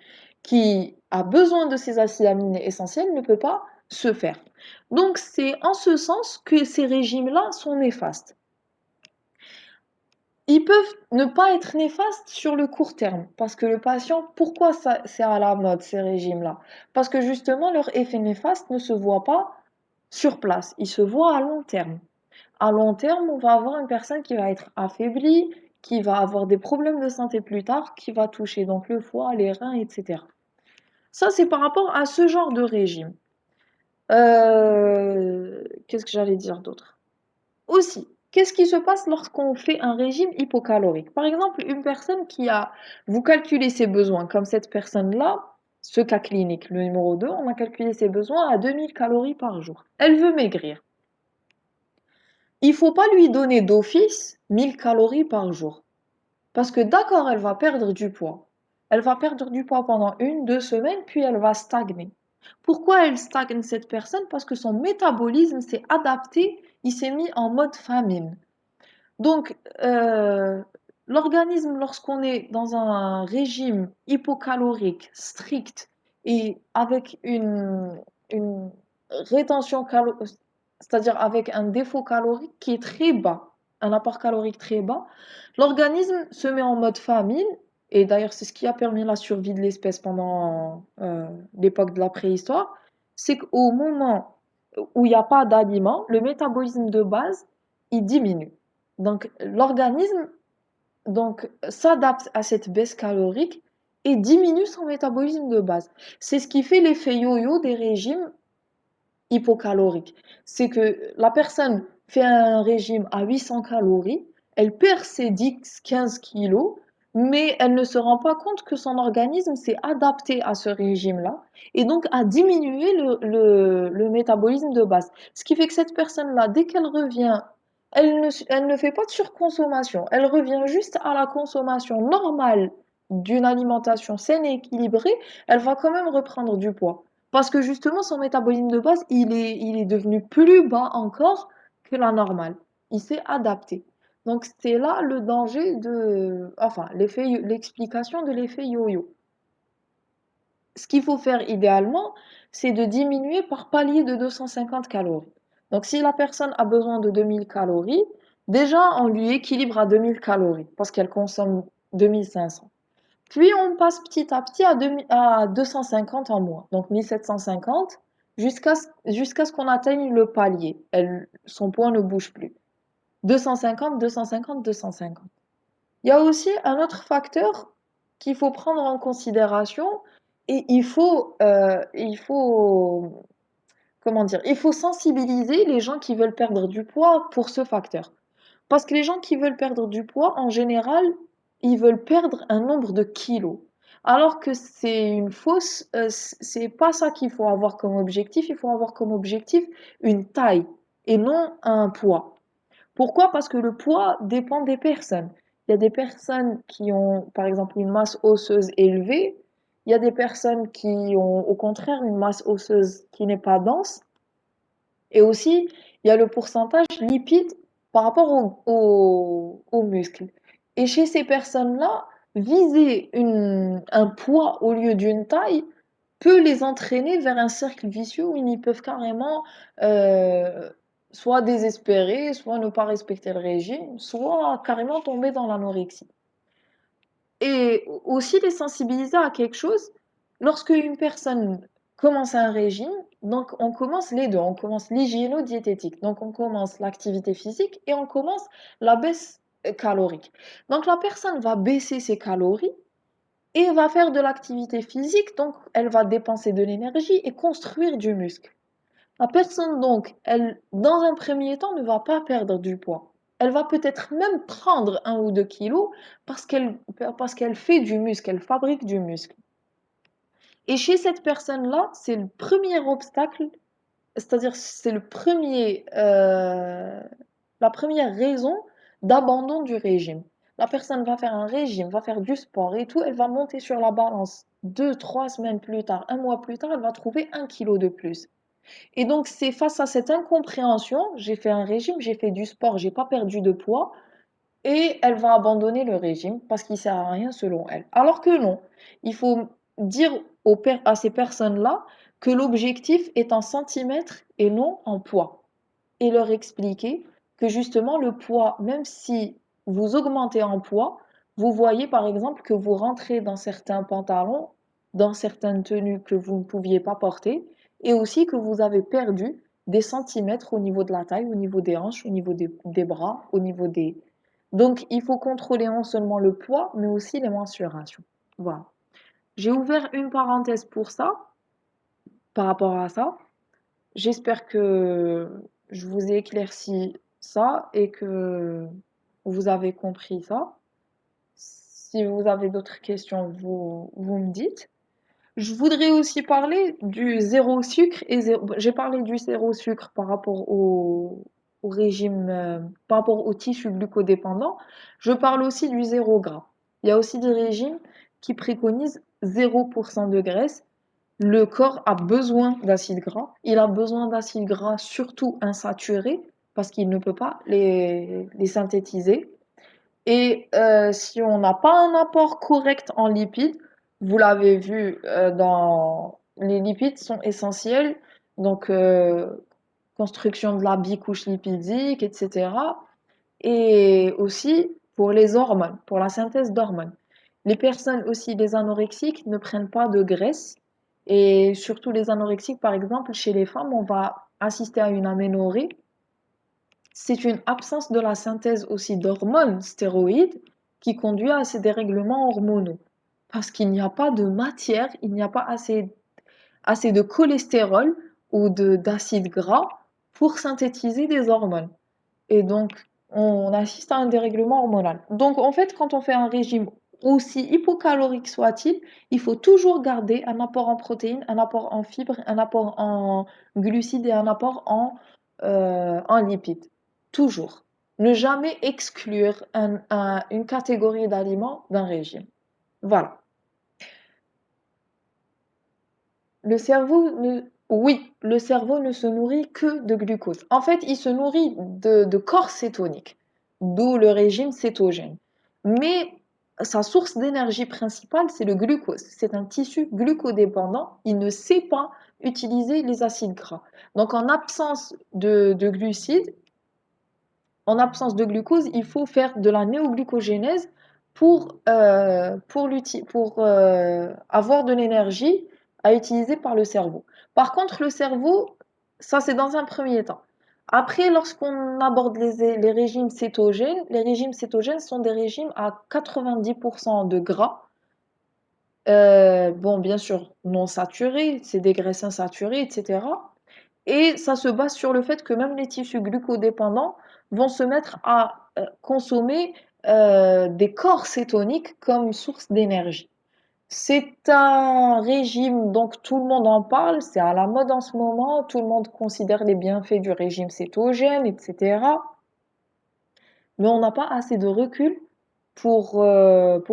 qui a besoin de ces acides aminés essentiels ne peut pas se faire. Donc c'est en ce sens que ces régimes-là sont néfastes. Ils peuvent ne pas être néfastes sur le court terme, parce que le patient, pourquoi c'est à la mode ces régimes-là? Parce que justement leur effet néfaste ne se voit pas sur place, il se voit à long terme. À long terme, on va avoir une personne qui va être affaiblie, qui va avoir des problèmes de santé plus tard, qui va toucher donc le foie, les reins, etc. Ça, c'est par rapport à ce genre de régime. Euh, qu'est-ce que j'allais dire d'autre? Aussi, qu'est-ce qui se passe lorsqu'on fait un régime hypocalorique? Par exemple, une personne qui a, vous calculez ses besoins, comme cette personne-là, ce cas clinique, le numéro 2, on a calculé ses besoins à 2000 calories par jour. Elle veut maigrir. Il faut pas lui donner d'office 1000 calories par jour. Parce que d'accord, elle va perdre du poids. Elle va perdre du poids pendant 1, 2 semaines, puis elle va stagner. Pourquoi elle stagne cette personne? Parce que son métabolisme s'est adapté, il s'est mis en mode famine. Donc, l'organisme, lorsqu'on est dans un régime hypocalorique strict et avec une rétention calorique, c'est-à-dire avec un défaut calorique qui est très bas, un apport calorique très bas, l'organisme se met en mode famine, et d'ailleurs c'est ce qui a permis la survie de l'espèce pendant l'époque de la préhistoire, c'est qu'au moment où il n'y a pas d'aliments, le métabolisme de base, il diminue. Donc l'organisme s'adapte à cette baisse calorique et diminue son métabolisme de base. C'est ce qui fait l'effet yo-yo des régimes hypocalorique. C'est que la personne fait un régime à 800 calories, elle perd ses 10-15 kilos, mais elle ne se rend pas compte que son organisme s'est adapté à ce régime-là et donc a diminué le métabolisme de base. Ce qui fait que cette personne-là, dès qu'elle revient, elle ne fait pas de surconsommation, elle revient juste à la consommation normale d'une alimentation saine et équilibrée, elle va quand même reprendre du poids. Parce que justement, son métabolisme de base, il est devenu plus bas encore que la normale. Il s'est adapté. Donc c'est là le danger de, enfin, l'explication de l'effet yo-yo. Ce qu'il faut faire idéalement, c'est de diminuer par palier de 250 calories. Donc si la personne a besoin de 2000 calories, déjà on lui équilibre à 2000 calories parce qu'elle consomme 2500. Puis on passe petit à petit à 250 en moins, donc 1750, jusqu'à ce qu'on atteigne le palier. Son poids ne bouge plus. 250, 250, 250. Il y a aussi un autre facteur qu'il faut prendre en considération et comment dire, il faut sensibiliser les gens qui veulent perdre du poids pour ce facteur. Parce que les gens qui veulent perdre du poids, en général, ils veulent perdre un nombre de kilos. Alors que c'est une fausse, c'est pas ça qu'il faut avoir comme objectif. Il faut avoir comme objectif une taille et non un poids. Pourquoi? Parce que le poids dépend des personnes. Il y a des personnes qui ont, par exemple, une masse osseuse élevée. Il y a des personnes qui ont, au contraire, une masse osseuse qui n'est pas dense. Et aussi, il y a le pourcentage lipide par rapport aux muscles. Et chez ces personnes-là, viser un poids au lieu d'une taille peut les entraîner vers un cercle vicieux où ils peuvent carrément euh, soit désespérer, soit ne pas respecter le régime, soit carrément tomber dans l'anorexie. Et aussi les sensibiliser à quelque chose, lorsque une personne commence un régime, donc on commence les deux, on commence l'hygiéno-diététique, donc on commence l'activité physique et on commence la baisse calorique. Donc la personne va baisser ses calories et va faire de l'activité physique, donc elle va dépenser de l'énergie et construire du muscle. La personne, donc, elle, dans un premier temps, ne va pas perdre du poids. Elle va peut-être même prendre 1 ou 2 kilos parce qu'elle fait du muscle, elle fabrique du muscle. Et chez cette personne-là, c'est le premier obstacle, c'est-à-dire c'est la première raison d'abandon du régime. La personne va faire un régime, va faire du sport et tout, elle va monter sur la balance 2, 3 semaines plus tard, un mois plus tard, elle va trouver 1 kilo de plus. Et donc, c'est face à cette incompréhension, j'ai fait un régime, j'ai fait du sport, j'ai pas perdu de poids, et elle va abandonner le régime parce qu'il sert à rien selon elle. Alors que non, il faut dire à ces personnes-là que l'objectif est en centimètres et non en poids. Et leur expliquer que justement le poids, même si vous augmentez en poids, vous voyez par exemple que vous rentrez dans certains pantalons, dans certaines tenues que vous ne pouviez pas porter, et aussi que vous avez perdu des centimètres au niveau de la taille, au niveau des hanches, au niveau des bras, au niveau des... Donc il faut contrôler non seulement le poids, mais aussi les mensurations. Voilà. J'ai ouvert une parenthèse pour ça, par rapport à ça. J'espère que je vous ai éclairci ça et que vous avez compris ça. Si vous avez d'autres questions, vous me dites. Je voudrais aussi parler du zéro sucre et zéro... J'ai parlé du zéro sucre par rapport au régime, par rapport au tissu glucodépendant. Je parle aussi du zéro gras. Il y a aussi des régimes qui préconisent 0% de graisse. Le corps a besoin d'acides gras. Il a besoin d'acides gras surtout insaturés parce qu'il ne peut pas les synthétiser. Et si on n'a pas un apport correct en lipides, vous l'avez vu, les lipides sont essentiels, donc construction de la bicouche lipidique, etc. Et aussi pour les hormones, pour la synthèse d'hormones. Les personnes aussi, les anorexiques, ne prennent pas de graisse. Et surtout les anorexiques, par exemple, chez les femmes, on va assister à une aménorrhée. C'est une absence de la synthèse aussi d'hormones stéroïdes qui conduit à ces dérèglements hormonaux. Parce qu'il n'y a pas de matière, il n'y a pas assez de cholestérol ou d'acide gras pour synthétiser des hormones. Et donc, on assiste à un dérèglement hormonal. Donc, en fait, quand on fait un régime aussi hypocalorique soit-il, il faut toujours garder un apport en protéines, un apport en fibres, un apport en glucides et un apport en lipides. Toujours. Ne jamais exclure une catégorie d'aliments d'un régime. Voilà. Le cerveau ne... Oui, le cerveau ne se nourrit que de glucose. En fait, il se nourrit de corps cétoniques, d'où le régime cétogène. Mais sa source d'énergie principale, c'est le glucose. C'est un tissu glucodépendant. Il ne sait pas utiliser les acides gras. Donc, en glucides, en absence de glucose, il faut faire de la néoglucogénèse pour avoir de l'énergie à utiliser par le cerveau. Par contre, le cerveau, ça c'est dans un premier temps. Après, lorsqu'on aborde les régimes cétogènes sont des régimes à 90% de gras. Bon, bien sûr, non saturés, c'est des graisses insaturées, etc. Et ça se base sur le fait que même les tissus glucodépendants vont se mettre à consommer des corps cétoniques comme source d'énergie. C'est un régime, donc tout le monde en parle, c'est à la mode en ce moment, tout le monde considère les bienfaits du régime cétogène, etc. Mais on n'a pas assez de recul pour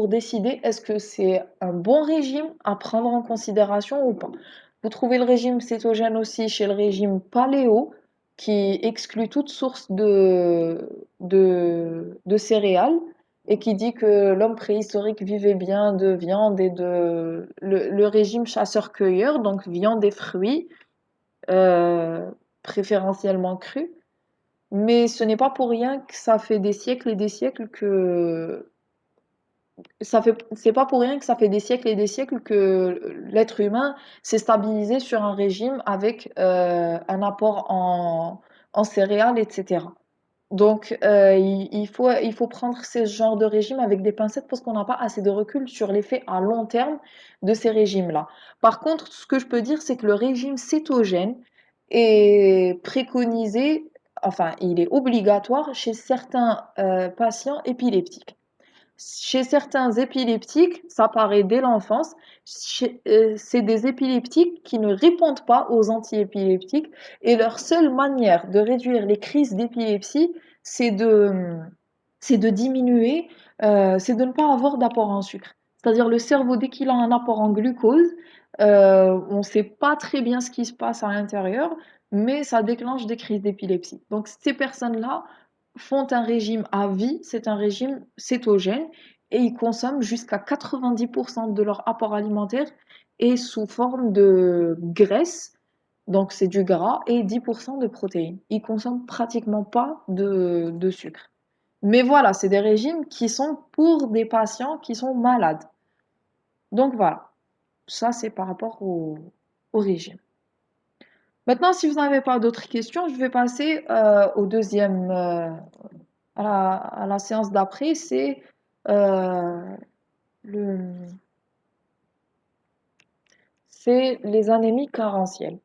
décider est-ce que c'est un bon régime à prendre en considération ou pas. Vous trouvez le régime cétogène aussi chez le régime paléo, qui exclut toute source de céréales et qui dit que l'homme préhistorique vivait bien de viande et le régime chasseur-cueilleur, donc viande et fruits, euh, préférentiellement crus. Mais ce n'est pas pour rien que ça fait des siècles et des siècles que c'est pas pour rien que ça fait des siècles et des siècles que l'être humain s'est stabilisé sur un régime avec un apport en céréales, etc. Donc, il faut prendre ce genre de régime avec des pincettes parce qu'on n'a pas assez de recul sur l'effet à long terme de ces régimes-là. Par contre, ce que je peux dire, c'est que le régime cétogène est préconisé, enfin, il est obligatoire chez certains patients épileptiques. Chez certains épileptiques, ça paraît dès l'enfance, c'est des épileptiques qui ne répondent pas aux antiépileptiques et leur seule manière de réduire les crises d'épilepsie, c'est de, c'est de diminuer, c'est de ne pas avoir d'apport en sucre. C'est-à-dire le cerveau, dès qu'il a un apport en glucose, on ne sait pas très bien ce qui se passe à l'intérieur, mais ça déclenche des crises d'épilepsie. Donc ces personnes-là font un régime à vie, c'est un régime cétogène, et ils consomment jusqu'à 90% de leur apport alimentaire est sous forme de graisse, donc c'est du gras, et 10% de protéines. Ils consomment pratiquement pas de sucre. Mais voilà, c'est des régimes qui sont pour des patients qui sont malades. Donc voilà, ça c'est par rapport au régime. Maintenant, si vous n'avez pas d'autres questions, je vais passer au deuxième, à la séance d'après, euh, le, c'est les anémies carentielles.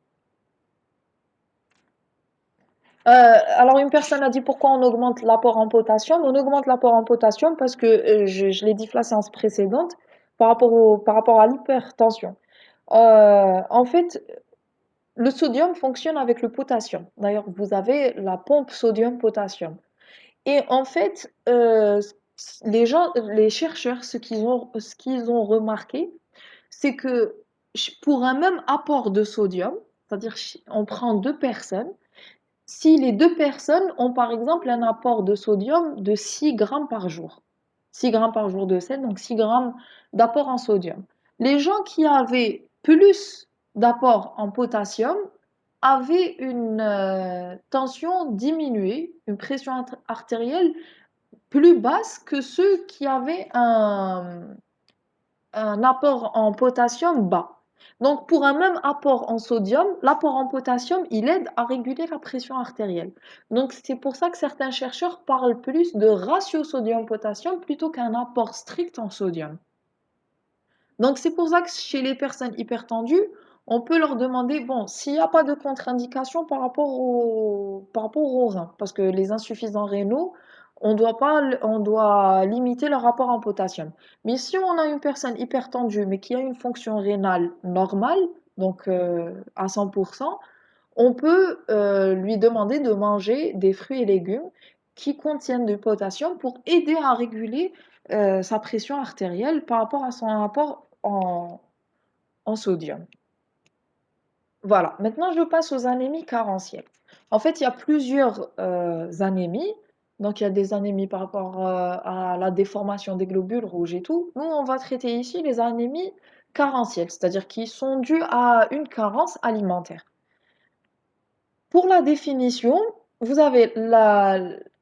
Alors une personne a dit pourquoi on augmente l'apport en potassium. On augmente l'apport en potassium parce que je l'ai dit la séance précédente par rapport à l'hypertension. En fait, le sodium fonctionne avec le potassium. D'ailleurs, vous avez la pompe sodium-potassium. Et en fait, les chercheurs, ce qu'ils ont remarqué, c'est que pour un même apport de sodium, c'est-à-dire on prend deux personnes, si les deux personnes ont par exemple un apport de sodium de 6 grammes par jour, 6 grammes par jour de sel, donc 6 grammes d'apport en sodium. Les gens qui avaient plus d'apport en potassium avaient une tension diminuée, une pression artérielle plus basse que ceux qui avaient un apport en potassium bas. Donc, pour un même apport en sodium, l'apport en potassium, il aide à réguler la pression artérielle. Donc, c'est pour ça que certains chercheurs parlent plus de ratio sodium-potassium plutôt qu'un apport strict en sodium. Donc, c'est pour ça que chez les personnes hypertendues, on peut leur demander, bon, s'il n'y a pas de contre-indication par rapport aux reins, parce que les insuffisants rénaux, on doit pas, on doit limiter leur rapport en potassium. Mais si on a une personne hypertendue, mais qui a une fonction rénale normale, donc à 100%, on peut lui demander de manger des fruits et légumes qui contiennent du potassium pour aider à réguler sa pression artérielle par rapport à son apport en sodium. Voilà, maintenant je passe aux anémies carentielles. En fait, il y a plusieurs anémies. Donc, il y a des anémies par rapport à la déformation des globules rouges et tout. Nous, on va traiter ici les anémies carentielles, c'est-à-dire qui sont dues à une carence alimentaire. Pour la définition, vous avez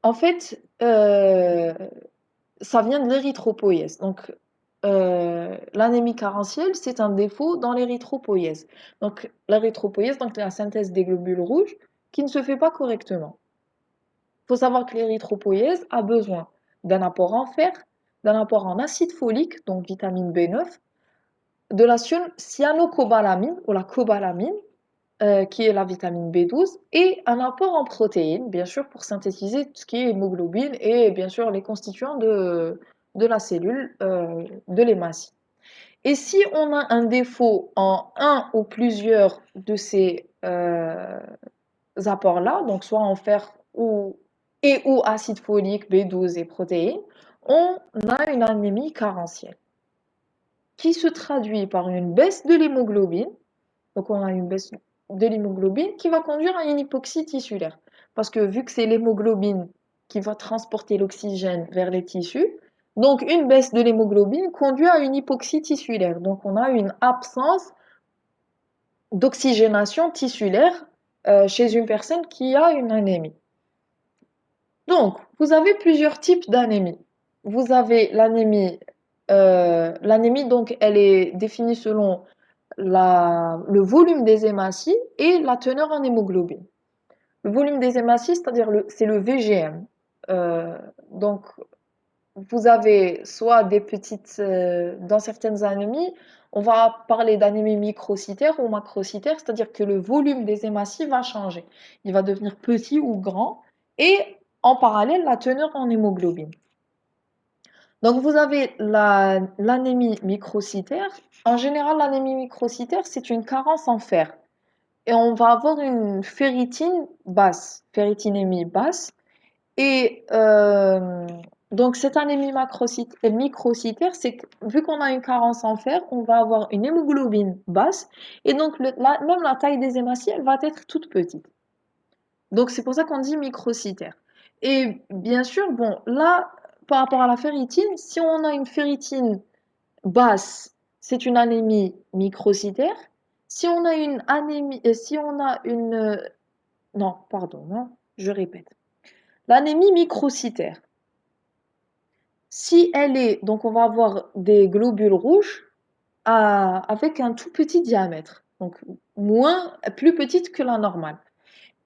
en fait, ça vient de l'érythropoïèse. Donc, l'anémie carentielle, c'est un défaut dans l'érythropoïèse. Donc, l'érythropoïèse, donc la synthèse des globules rouges, qui ne se fait pas correctement. Il faut savoir que l'érythropoïèse a besoin d'un apport en fer, d'un apport en acide folique, donc vitamine B9, de la cyanocobalamine ou la cobalamine, qui est la vitamine B12, et un apport en protéines, bien sûr, pour synthétiser tout ce qui est hémoglobine et bien sûr les constituants de la cellule de l'hématie. Et si on a un défaut en un ou plusieurs de ces apports-là, donc soit en fer ou acide folique, B12 et protéines, on a une anémie carentielle qui se traduit par une baisse de l'hémoglobine. Donc on a une baisse de l'hémoglobine qui va conduire à une hypoxie tissulaire. Parce que vu que c'est l'hémoglobine qui va transporter l'oxygène vers les tissus, donc une baisse de l'hémoglobine conduit à une hypoxie tissulaire. Donc on a une absence d'oxygénation tissulaire chez une personne qui a une anémie. Donc, vous avez plusieurs types d'anémie. Vous avez l'anémie, donc elle est définie selon le volume des hématies et la teneur en hémoglobine. Le volume des hématies, c'est-à-dire c'est le VGM. Donc, vous avez soit des petites, dans certaines anémies, on va parler d'anémie microcytaire ou macrocytaire, c'est-à-dire que le volume des hématies va changer. Il va devenir petit ou grand et en parallèle la teneur en hémoglobine. Donc vous avez l'anémie microcytaire. En général, l'anémie microcytaire, c'est une carence en fer. Et on va avoir une ferritine basse, ferritinémie basse. Et donc cette anémie microcytaire, c'est que vu qu'on a une carence en fer, on va avoir une hémoglobine basse. Et donc même la taille des hématies, elle va être toute petite. Donc c'est pour ça qu'on dit microcytaire. Et bien sûr, bon, là, par rapport à la ferritine, si on a une ferritine basse, c'est une anémie microcytaire. Si on a une anémie, si on a une, non, pardon, non, je répète. L'anémie microcytaire, si elle est, donc on va avoir des globules rouges avec un tout petit diamètre, donc plus petite que la normale.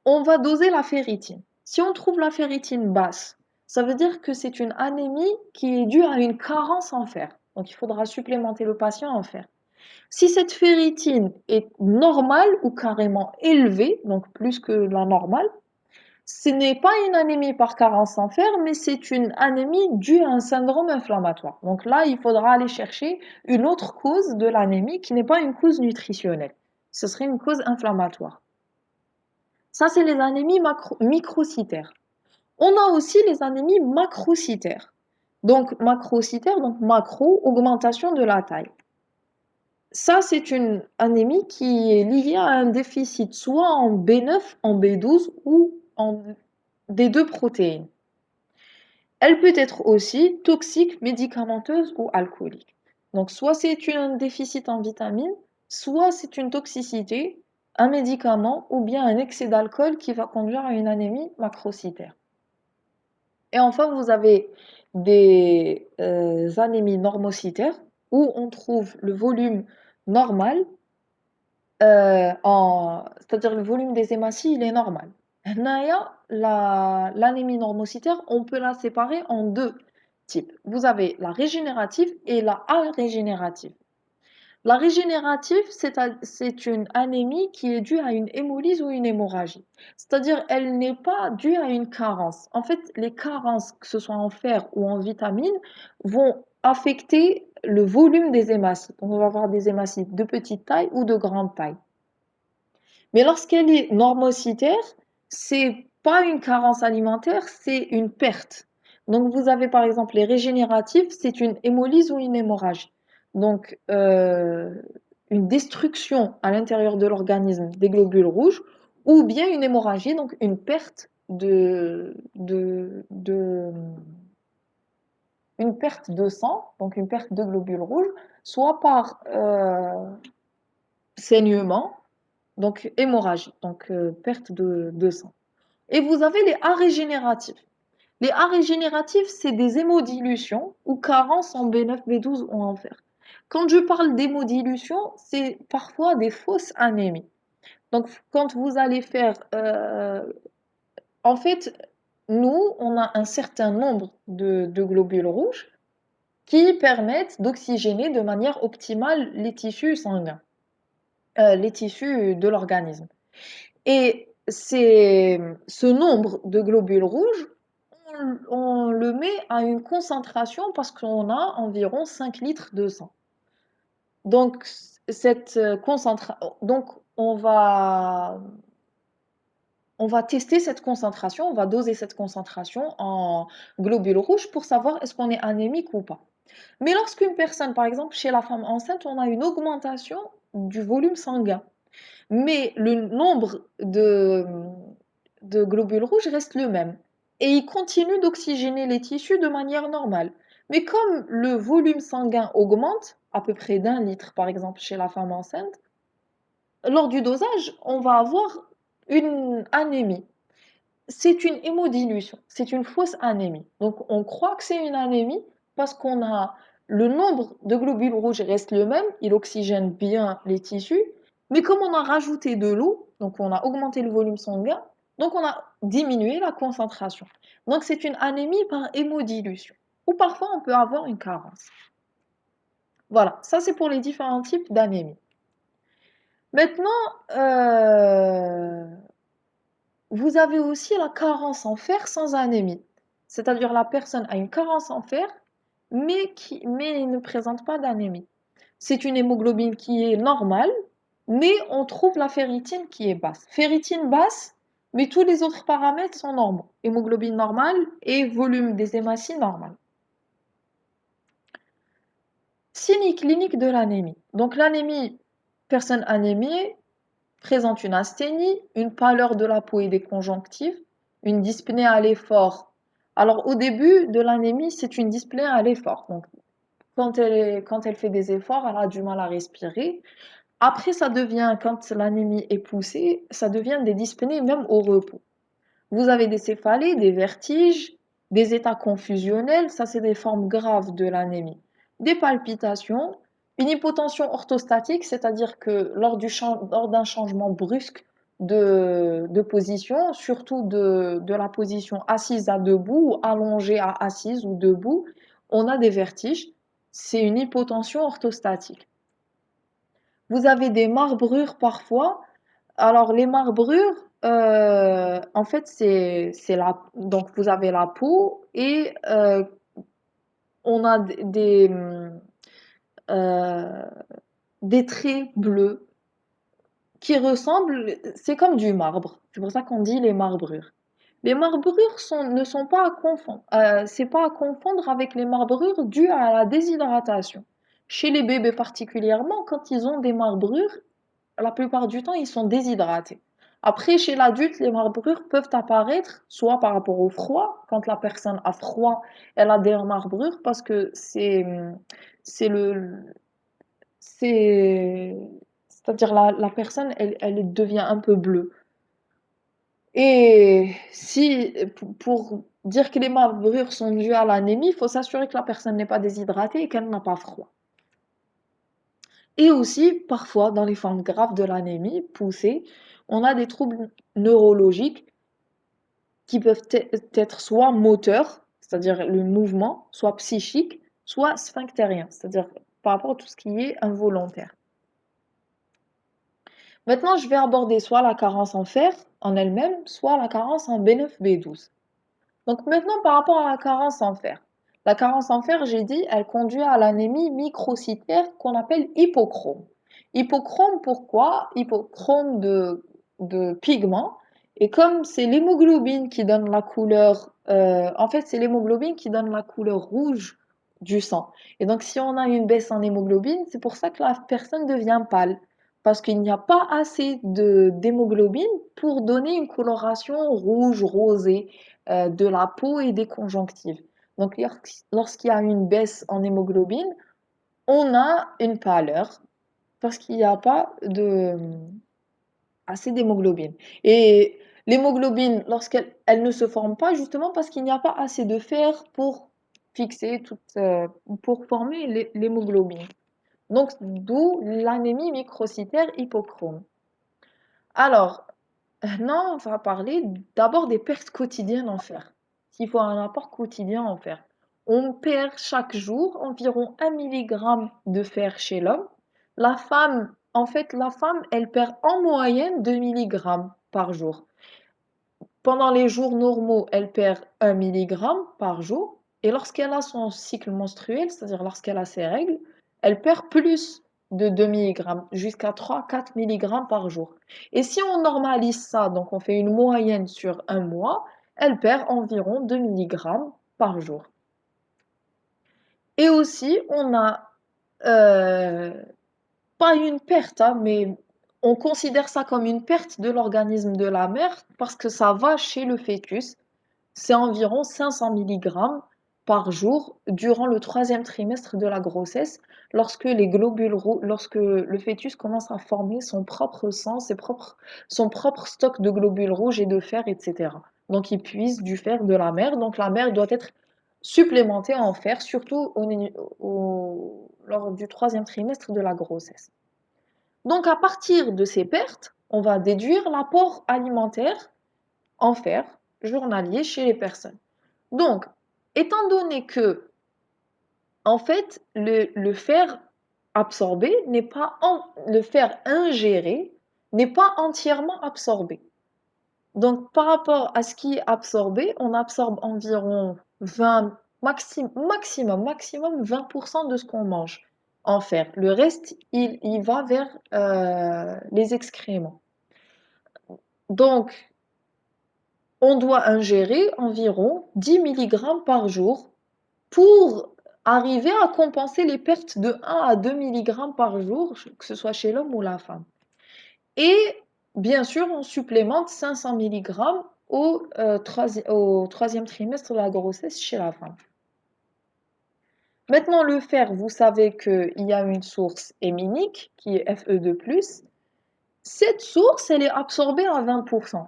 On va doser la ferritine. Si on trouve la ferritine basse, ça veut dire que c'est une anémie qui est due à une carence en fer. Donc il faudra supplémenter le patient en fer. Si cette ferritine est normale ou carrément élevée, donc plus que la normale, Ce n'est pas une anémie par carence en fer, mais c'est une anémie due à un syndrome inflammatoire. Donc là, il faudra aller chercher une autre cause de l'anémie qui n'est pas une cause nutritionnelle. Ce serait une cause inflammatoire. Ça, c'est les anémies microcytaires. On a aussi les anémies macrocytaires. Donc macrocytaires, donc macro, augmentation de la taille. Ça, c'est une anémie qui est liée à un déficit soit en B9, en B12 ou en des deux protéines. Elle peut être aussi toxique, médicamenteuse ou alcoolique. Donc soit c'est un déficit en vitamines, soit c'est une toxicité, un médicament ou bien un excès d'alcool qui va conduire à une anémie macrocytaire. Et enfin, vous avez des anémies normocytaires où on trouve le volume normal, c'est-à-dire le volume des hématies, il est normal. هنايا l'anémie normocytaire, on peut la séparer en deux types. Vous avez la régénérative et la arégénérative. La régénérative, c'est une anémie qui est due à une hémolyse ou une hémorragie. C'est-à-dire, elle n'est pas due à une carence. En fait, les carences, que ce soit en fer ou en vitamines, vont affecter le volume des hématies. Donc, on va avoir des hématies de petite taille ou de grande taille. Mais lorsqu'elle est normocytaire, c'est pas une carence alimentaire, c'est une perte. Donc vous avez par exemple les régénératifs, c'est une hémolyse ou une hémorragie. Donc une destruction à l'intérieur de l'organisme des globules rouges ou bien une hémorragie, donc une perte une perte de sang, donc une perte de globules rouges, soit par saignement, donc hémorragie, donc perte de sang. Et vous avez les A régénératifs. Les A régénératifs, c'est des hémodilutions ou carences en B9, B12 ou en fer. Quand je parle d'hémodilution, c'est parfois des fausses anémies. Donc, quand vous allez faire... en fait, nous, on a un certain nombre de globules rouges qui permettent d'oxygéner de manière optimale les tissus sanguins, les tissus de l'organisme. Et ce nombre de globules rouges, on le met à une concentration parce qu'on a environ 5 litres de sang. Donc, donc on va tester cette concentration, on va doser cette concentration en globules rouges pour savoir est-ce qu'on est anémique ou pas. Mais lorsqu'une personne, par exemple chez la femme enceinte, on a une augmentation du volume sanguin, mais le nombre de globules rouges reste le même. Et il continue d'oxygéner les tissus de manière normale. Mais comme le volume sanguin augmente, à peu près d'1 litre par exemple chez la femme enceinte, lors du dosage, on va avoir une anémie. C'est une hémodilution, c'est une fausse anémie. Donc on croit que c'est une anémie parce qu'on a le nombre de globules rouges reste le même, il oxygène bien les tissus, mais comme on a rajouté de l'eau, donc on a augmenté le volume sanguin, donc on a diminué la concentration. Donc c'est une anémie par hémodilution. Ou parfois on peut avoir une carence. Voilà, ça c'est pour les différents types d'anémie. Maintenant, vous avez aussi la carence en fer sans anémie. C'est-à-dire la personne a une carence en fer, mais ne présente pas d'anémie. C'est une hémoglobine qui est normale, mais on trouve la ferritine qui est basse. Ferritine basse, mais tous les autres paramètres sont normaux. Hémoglobine normale et volume des hématies normal. Signes cliniques de l'anémie. Donc l'anémie, personne anémiée, présente une asthénie, une pâleur de la peau et des conjonctives, une dyspnée à l'effort. Alors au début de l'anémie, c'est une dyspnée à l'effort. Donc quand elle fait des efforts, elle a du mal à respirer. Après, ça devient, quand l'anémie est poussée, ça devient des dyspnées même au repos. Vous avez des céphalées, des vertiges, des états confusionnels, ça c'est des formes graves de l'anémie. Des palpitations, une hypotension orthostatique, c'est-à-dire que lors d'un changement brusque de position, surtout de la position assise à debout ou allongée à assise ou debout, on a des vertiges. C'est une hypotension orthostatique. Vous avez des marbrures parfois. Alors les marbrures, en fait, c'est donc vous avez la peau et on a euh, des traits bleus qui ressemblent, c'est comme du marbre. C'est pour ça qu'on dit les marbrures. Les marbrures ne sont pas à confondre, c'est pas à confondre avec les marbrures dues à la déshydratation. Chez les bébés particulièrement, quand ils ont des marbrures, la plupart du temps, ils sont déshydratés. Après, chez l'adulte, les marbrures peuvent apparaître soit par rapport au froid, quand la personne a froid, elle a des marbrures parce que c'est c'est, c'est-à-dire la personne, elle devient un peu bleue. Et si, pour dire que les marbrures sont dues à l'anémie, il faut s'assurer que la personne n'est pas déshydratée et qu'elle n'a pas froid. Et aussi, parfois, dans les formes graves de l'anémie poussée, on a des troubles neurologiques qui peuvent être soit moteurs, c'est-à-dire le mouvement, soit psychiques, soit sphinctériens, c'est-à-dire par rapport à tout ce qui est involontaire. Maintenant, je vais aborder soit la carence en fer en elle-même, soit la carence en B9, B12. Donc maintenant, par rapport à la carence en fer. La carence en fer, j'ai dit, elle conduit à l'anémie microcytaire qu'on appelle hypochrome. Hypochrome, pourquoi? Hypochrome de pigment. Et comme c'est l'hémoglobine qui donne la couleur, en fait, c'est l'hémoglobine qui donne la couleur rouge du sang. Et donc, si on a une baisse en hémoglobine, c'est pour ça que la personne devient pâle. Parce qu'il n'y a pas assez d'hémoglobine pour donner une coloration rouge, rosée de la peau et des conjonctives. Donc, lorsqu'il y a une baisse en hémoglobine, on a une pâleur parce qu'il n'y a pas assez d'hémoglobine. Et l'hémoglobine, lorsqu'elle ne se forme pas, justement parce qu'il n'y a pas assez de fer pour fixer pour former l'hémoglobine. Donc, d'où l'anémie microcytaire hypochrome. Alors, non, on va parler d'abord des pertes quotidiennes en fer. S'il faut un apport quotidien en fer. On perd chaque jour environ 1 milligramme de fer chez l'homme. La femme, en fait, la femme, elle perd en moyenne 2 milligrammes par jour. Pendant les jours normaux, elle perd 1 milligramme par jour. Et lorsqu'elle a son cycle menstruel, c'est-à-dire lorsqu'elle a ses règles, elle perd plus de 2 milligrammes, jusqu'à 3-4 milligrammes par jour. Et si on normalise ça, donc on fait une moyenne sur un mois, elle perd environ 2 milligrammes par jour. Et aussi, on a euh, pas une perte, hein, mais on considère ça comme une perte de l'organisme de la mère parce que ça va chez le fœtus. C'est environ 500 milligrammes par jour durant le troisième trimestre de la grossesse, lorsque le fœtus commence à former son propre sang, son propre stock de globules rouges et de fer, etc. Donc il puise du fer de la mère. Donc la mère doit être supplémentée en fer, surtout lors du troisième trimestre de la grossesse. Donc à partir de ces pertes, on va déduire l'apport alimentaire en fer journalier chez les personnes. Donc, étant donné que, en fait, le fer absorbé n'est pas le fer ingéré n'est pas entièrement absorbé. Donc, par rapport à ce qui est absorbé, on absorbe environ 20, maximum 20% de ce qu'on mange en fer. Le reste, il va vers les excréments. Donc, on doit ingérer environ 10 milligrammes par jour pour arriver à compenser les pertes de 1 à 2 milligrammes par jour, que ce soit chez l'homme ou la femme. Et bien sûr, on supplémente 500 milligrammes au troisième trimestre de la grossesse chez la femme. Maintenant, le fer, vous savez qu'il y a une source héminique qui est Fe2+. Cette source, elle est absorbée à 20%.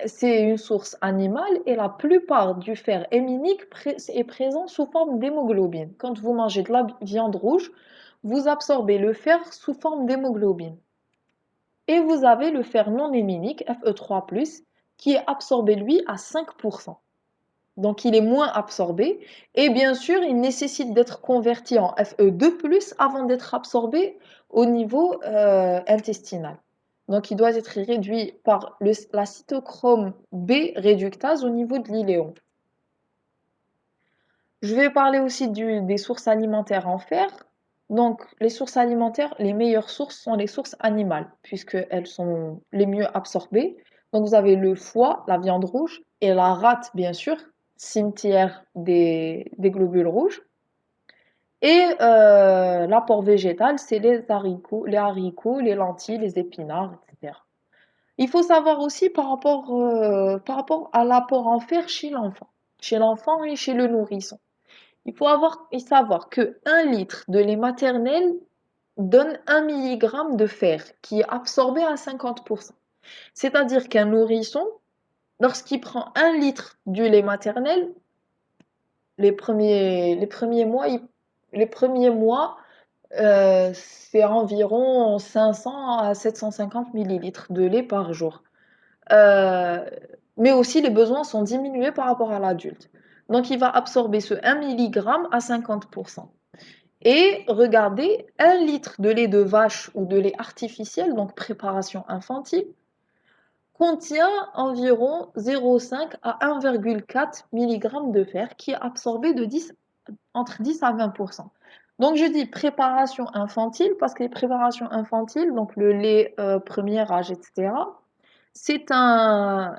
C'est une source animale et la plupart du fer héminique est présent sous forme d'hémoglobine. Quand vous mangez de la viande rouge, vous absorbez le fer sous forme d'hémoglobine. Et vous avez le fer non héminique, Fe3+, qui est absorbé, lui, à 5%. Donc il est moins absorbé. Et bien sûr, il nécessite d'être converti en Fe2+, avant d'être absorbé au niveau intestinal. Donc, il doit être réduit par la cytochrome B réductase au niveau de l'iléon. Je vais parler aussi des sources alimentaires en fer. Donc, les sources alimentaires, les meilleures sources sont les sources animales, puisqu'elles sont les mieux absorbées. Donc, vous avez le foie, la viande rouge, et la rate, bien sûr, cimetière des globules rouges. Et l'apport végétal, c'est les haricots, les lentilles, les épinards, etc. Il faut savoir aussi par rapport à l'apport en fer chez l'enfant et chez le nourrisson. Il faut savoir que 1 litre de lait maternel donne 1 mg de fer qui est absorbé à 50%. C'est-à-dire qu'un nourrisson, lorsqu'il prend 1 litre du lait maternel, les premiers mois, c'est environ 500 à 750 millilitres de lait par jour. Euh, mais aussi, les besoins sont diminués par rapport à l'adulte. Donc, il va absorber ce 1 mg à 50%. Et regardez, 1 litre de lait de vache ou de lait artificiel, donc préparation infantile, contient environ 0,5 à 1,4 mg de fer qui est absorbé entre 10 à 20%. Donc je dis préparation infantile parce que les préparations infantiles, donc le lait premier âge, etc., c'est un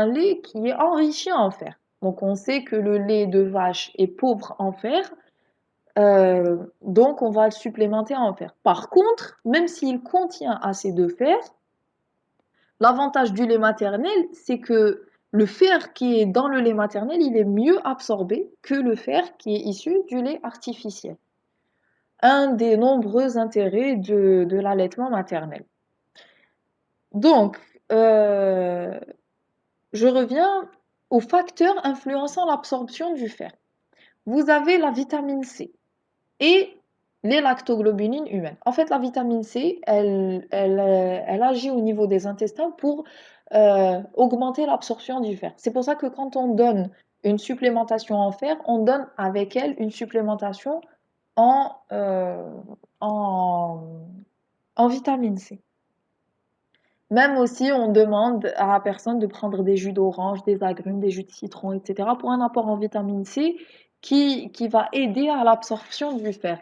lait qui est enrichi en fer. Donc on sait que le lait de vache est pauvre en fer, donc on va le supplémenter en fer. Par contre, même s'il contient assez de fer, l'avantage du lait maternel, c'est que le fer qui est dans le lait maternel, il est mieux absorbé que le fer qui est issu du lait artificiel. Un des nombreux intérêts de l'allaitement maternel. Donc, je reviens aux facteurs influençant l'absorption du fer. Vous avez la vitamine C et les lactoglobulines humaines. En fait, la vitamine C, elle agit au niveau des intestins pour augmenter l'absorption du fer. C'est pour ça que quand on donne une supplémentation en fer, on donne avec elle une supplémentation en, euh, en, en vitamine C. Même aussi, on demande à la personne de prendre des jus d'orange, des agrumes, des jus de citron, etc. pour un apport en vitamine C qui va aider à l'absorption du fer.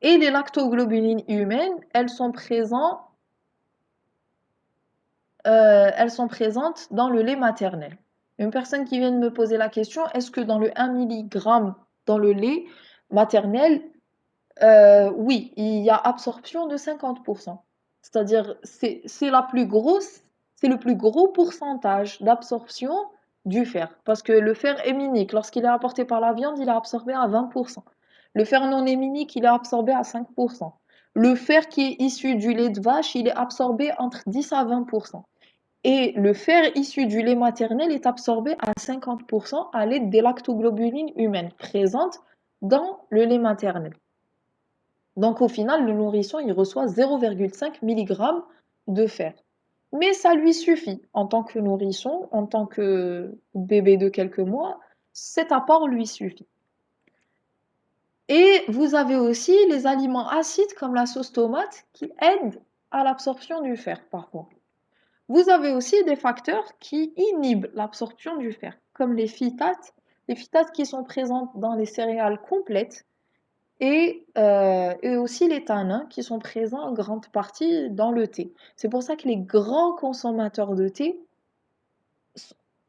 Et les lactoglobulines humaines, elles sont présentes dans le lait maternel. Une personne qui vient de me poser la question, est-ce que dans le 1 mg dans le lait maternel, oui, il y a absorption de 50%. C'est-à-dire, c'est le plus gros pourcentage d'absorption du fer. Parce que le fer héminique, lorsqu'il est apporté par la viande, il est absorbé à 20%. Le fer non héminique, il est absorbé à 5%. Le fer qui est issu du lait de vache, il est absorbé entre 10 à 20%. Et le fer issu du lait maternel est absorbé à 50% à l'aide des lactoglobulines humaines présentes dans le lait maternel. Donc au final, le nourrisson, il reçoit 0,5 mg de fer. Mais ça lui suffit. En tant que nourrisson, en tant que bébé de quelques mois, cet apport lui suffit. Et vous avez aussi les aliments acides comme la sauce tomate qui aident à l'absorption du fer parfois. Vous avez aussi des facteurs qui inhibent l'absorption du fer, comme les phytates qui sont présentes dans les céréales complètes et aussi les tanins qui sont présents en grande partie dans le thé. C'est pour ça que les grands consommateurs de thé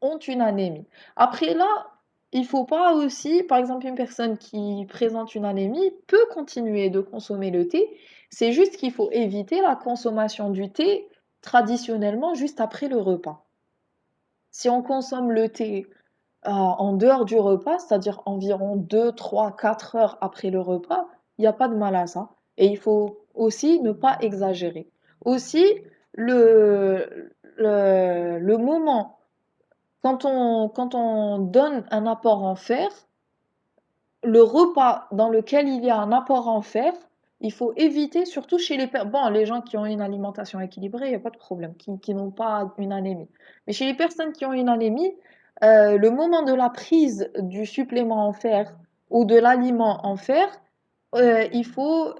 ont une anémie. Après là, il faut pas aussi, par exemple, une personne qui présente une anémie peut continuer de consommer le thé. C'est juste qu'il faut éviter la consommation du thé traditionnellement juste après le repas. Si on consomme le thé en dehors du repas, c'est-à-dire environ 2, 3, 4 heures après le repas, il n'y a pas de mal à ça. Et il faut aussi ne pas exagérer. Aussi, le moment, quand on donne un apport en fer, le repas dans lequel il y a un apport en fer, il faut éviter, surtout chez les gens qui ont une alimentation équilibrée, il n'y a pas de problème, qui n'ont pas une anémie. Mais chez les personnes qui ont une anémie, le moment de la prise du supplément en fer ou de l'aliment en fer, il faut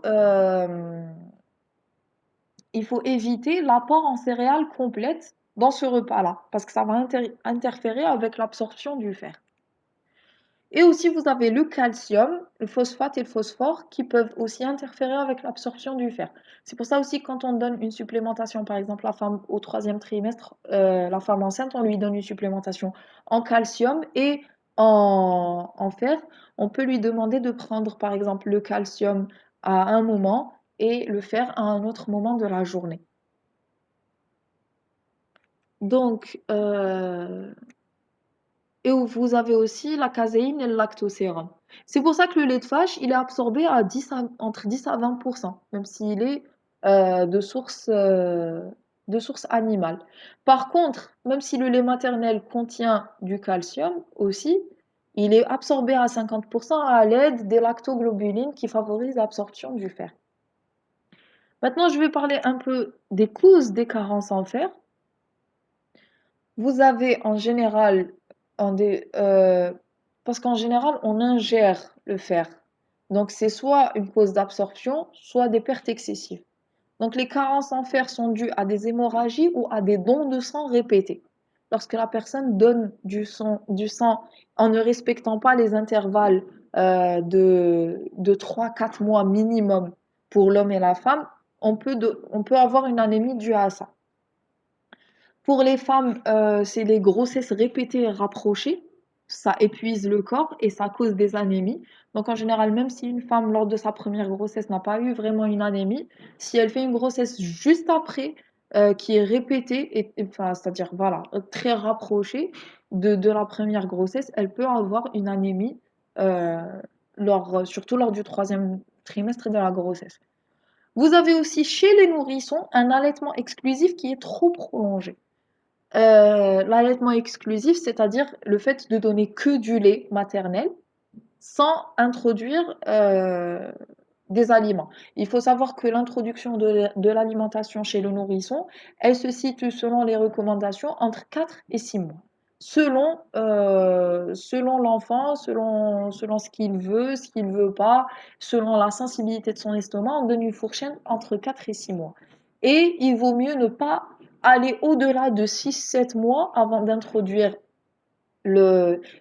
il faut éviter l'apport en céréales complètes dans ce repas-là, parce que ça va interférer avec l'absorption du fer. Et aussi, vous avez le calcium, le phosphate et le phosphore qui peuvent aussi interférer avec l'absorption du fer. C'est pour ça aussi quand on donne une supplémentation, par exemple la femme au troisième trimestre, la femme enceinte, on lui donne une supplémentation en calcium et en fer. On peut lui demander de prendre par exemple le calcium à un moment et le fer à un autre moment de la journée. Donc, et où vous avez aussi la caséine et le lactosérum. C'est pour ça que le lait de vache, il est absorbé entre 10 à 20%, même s'il est de source animale. Par contre, même si le lait maternel contient du calcium aussi, il est absorbé à 50% à l'aide des lactoglobulines qui favorisent l'absorption du fer. Maintenant, je vais parler un peu des causes des carences en fer. Vous avez en général parce qu'en général, on ingère le fer. Donc, c'est soit une cause d'absorption, soit des pertes excessives. Donc, les carences en fer sont dues à des hémorragies ou à des dons de sang répétés. Lorsque la personne donne du sang en ne respectant pas les intervalles de 3-4 mois minimum pour l'homme et la femme, on peut avoir une anémie due à ça. Pour les femmes, c'est les grossesses répétées et rapprochées. Ça épuise le corps et ça cause des anémies. Donc en général, même si une femme, lors de sa première grossesse, n'a pas eu vraiment une anémie, si elle fait une grossesse juste après, qui est répétée, enfin, c'est-à-dire voilà, très rapprochée de la première grossesse, elle peut avoir une anémie, euh, surtout lors du troisième trimestre de la grossesse. Vous avez aussi chez les nourrissons un allaitement exclusif qui est trop prolongé. L'allaitement exclusif, c'est-à-dire le fait de donner que du lait maternel sans introduire des aliments. Il faut savoir que l'introduction de l'alimentation chez le nourrisson, elle se situe selon les recommandations entre 4 et 6 mois. Selon l'enfant, selon ce qu'il veut pas, selon la sensibilité de son estomac, on donne une fourchette entre 4 et 6 mois. Et il vaut mieux ne pas aller au-delà de 6-7 mois avant d'introduire il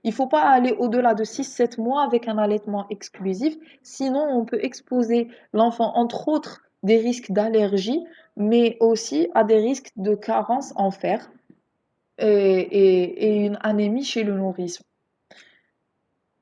ne faut pas aller au-delà de 6-7 mois avec un allaitement exclusif, sinon on peut exposer l'enfant, entre autres, des risques d'allergie, mais aussi à des risques de carence en fer et une anémie chez le nourrisson.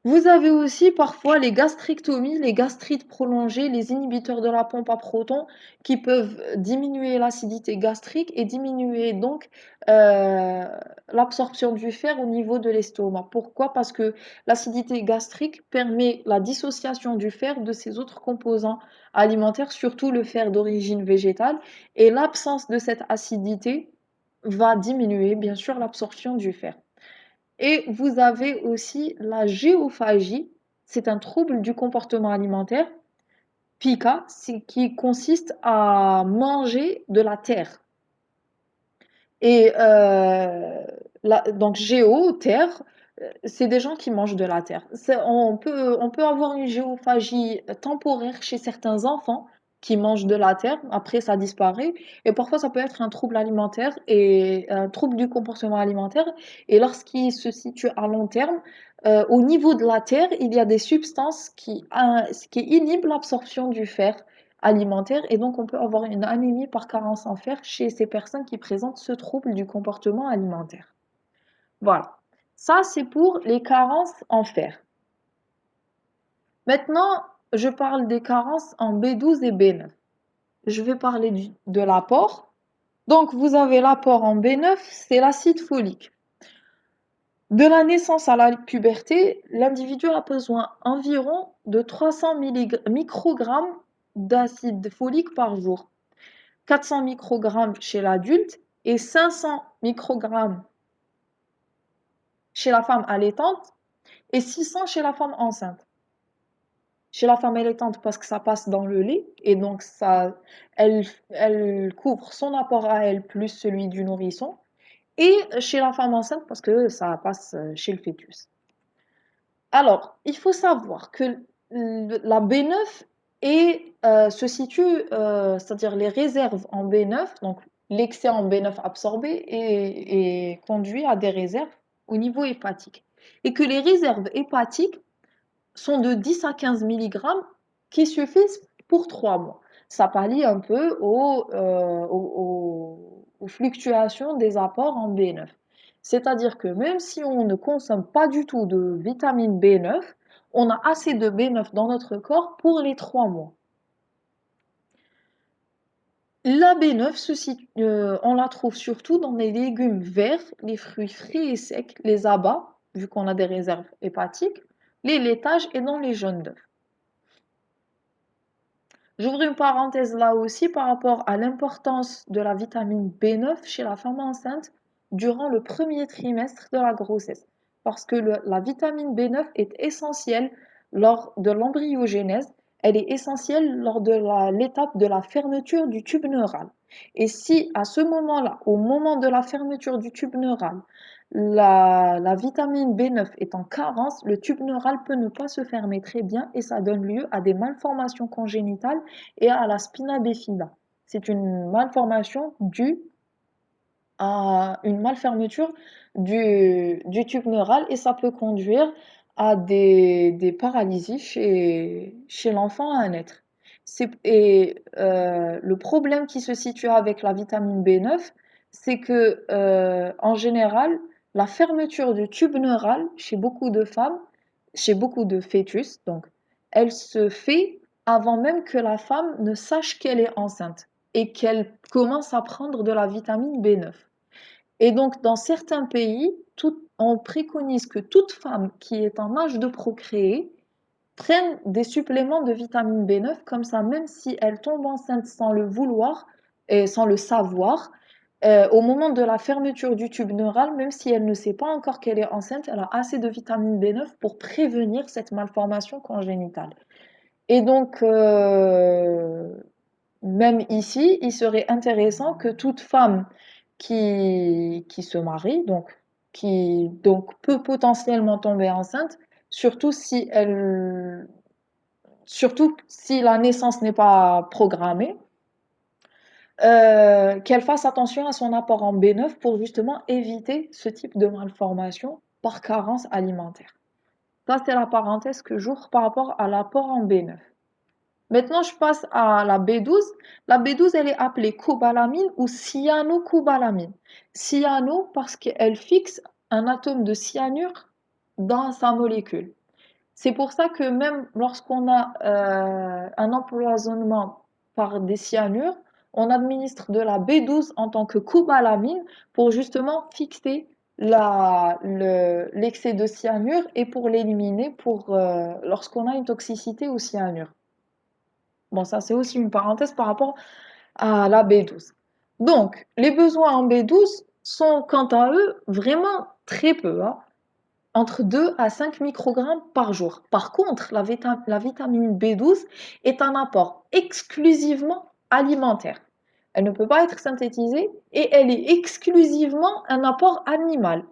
Vous avez aussi parfois les gastrectomies, les gastrites prolongées, les inhibiteurs de la pompe à protons qui peuvent diminuer l'acidité gastrique et diminuer donc l'absorption du fer au niveau de l'estomac. Pourquoi? Parce que l'acidité gastrique permet la dissociation du fer de ses autres composants alimentaires, surtout le fer d'origine végétale, et l'absence de cette acidité va diminuer bien sûr l'absorption du fer. Et vous avez aussi la géophagie, c'est un trouble du comportement alimentaire, pica, qui consiste à manger de la terre. Et donc géo, terre, c'est des gens qui mangent de la terre. On peut avoir une géophagie temporaire chez certains enfants qui mangent de la terre, après ça disparaît, et parfois ça peut être un trouble alimentaire et un trouble du comportement alimentaire, et lorsqu'il se situe à long terme, au niveau de la terre, il y a des substances qui inhibent l'absorption du fer alimentaire et donc on peut avoir une anémie par carence en fer chez ces personnes qui présentent ce trouble du comportement alimentaire. Voilà. Ça, c'est pour les carences en fer. Maintenant, je parle des carences en B12 et B9. Je vais parler de l'apport. Donc, vous avez l'apport en B9, c'est l'acide folique. De la naissance à la puberté, l'individu a besoin environ de 300 microgrammes d'acide folique par jour. 400 microgrammes chez l'adulte et 500 microgrammes chez la femme allaitante et 600 chez la femme enceinte. Chez la femme allaitante parce que ça passe dans le lait et donc elle couvre son apport à elle plus celui du nourrisson. Et chez la femme enceinte parce que ça passe chez le fœtus. Alors, il faut savoir que la B9 et se situe, c'est-à-dire les réserves en B9, donc l'excès en B9 absorbé et conduit à des réserves au niveau hépatique. Et que les réserves hépatiques sont de 10 à 15 milligrammes qui suffisent pour 3 mois. Ça pallie un peu aux fluctuations des apports en B9. C'est-à-dire que même si on ne consomme pas du tout de vitamine B9, on a assez de B9 dans notre corps pour les 3 mois. La B9, on la trouve surtout dans les légumes verts, les fruits frits et secs, les abats, vu qu'on a des réserves hépatiques, les laitages et dans les jaunes d'œufs. J'ouvre une parenthèse là aussi par rapport à l'importance de la vitamine B9 chez la femme enceinte durant le premier trimestre de la grossesse. Parce que la vitamine B9 est essentielle lors de l'embryogénèse, elle est essentielle lors de l'étape de la fermeture du tube neural. Et si à ce moment-là, au moment de la fermeture du tube neural, la vitamine B9 est en carence, le tube neural peut ne pas se fermer très bien et ça donne lieu à des malformations congénitales et à la spina bifida. C'est une malformation due à une malfermeture du tube neural et ça peut conduire à des paralysies chez l'enfant à naître. Le problème qui se situe avec la vitamine B9, c'est que en général, la fermeture du tube neural chez beaucoup de femmes, chez beaucoup de fœtus, donc, elle se fait avant même que la femme ne sache qu'elle est enceinte et qu'elle commence à prendre de la vitamine B9. Et donc, dans certains pays, on préconise que toute femme qui est en âge de procréer prenne des suppléments de vitamine B9, comme ça, même si elle tombe enceinte sans le vouloir et sans le savoir, au moment de la fermeture du tube neural, même si elle ne sait pas encore qu'elle est enceinte, elle a assez de vitamine B9 pour prévenir cette malformation congénitale. Et donc, même ici, il serait intéressant que toute femme qui se marie, qui donc peut potentiellement tomber enceinte, surtout si elle, surtout si la naissance n'est pas programmée, qu'elle fasse attention à son apport en B9 pour justement éviter ce type de malformation par carence alimentaire. Ça, c'est la parenthèse que j'ouvre par rapport à l'apport en B9. Maintenant, je passe à la B12. La B12, elle est appelée cobalamine ou cyanocobalamine. Cyano parce qu'elle fixe un atome de cyanure dans sa molécule. C'est pour ça que même lorsqu'on a un empoisonnement par des cyanures, on administre de la B12 en tant que cobalamine pour justement fixer l'excès de cyanure et pour l'éliminer lorsqu'on a une toxicité au cyanure. Bon, ça, c'est aussi une parenthèse par rapport à la B12. Donc, les besoins en B12 sont, quant à eux, vraiment très peu, hein, entre 2 à 5 microgrammes par jour. Par contre, la vitamine B12 est un apport exclusivement alimentaire. Elle ne peut pas être synthétisée et elle est exclusivement un apport animal.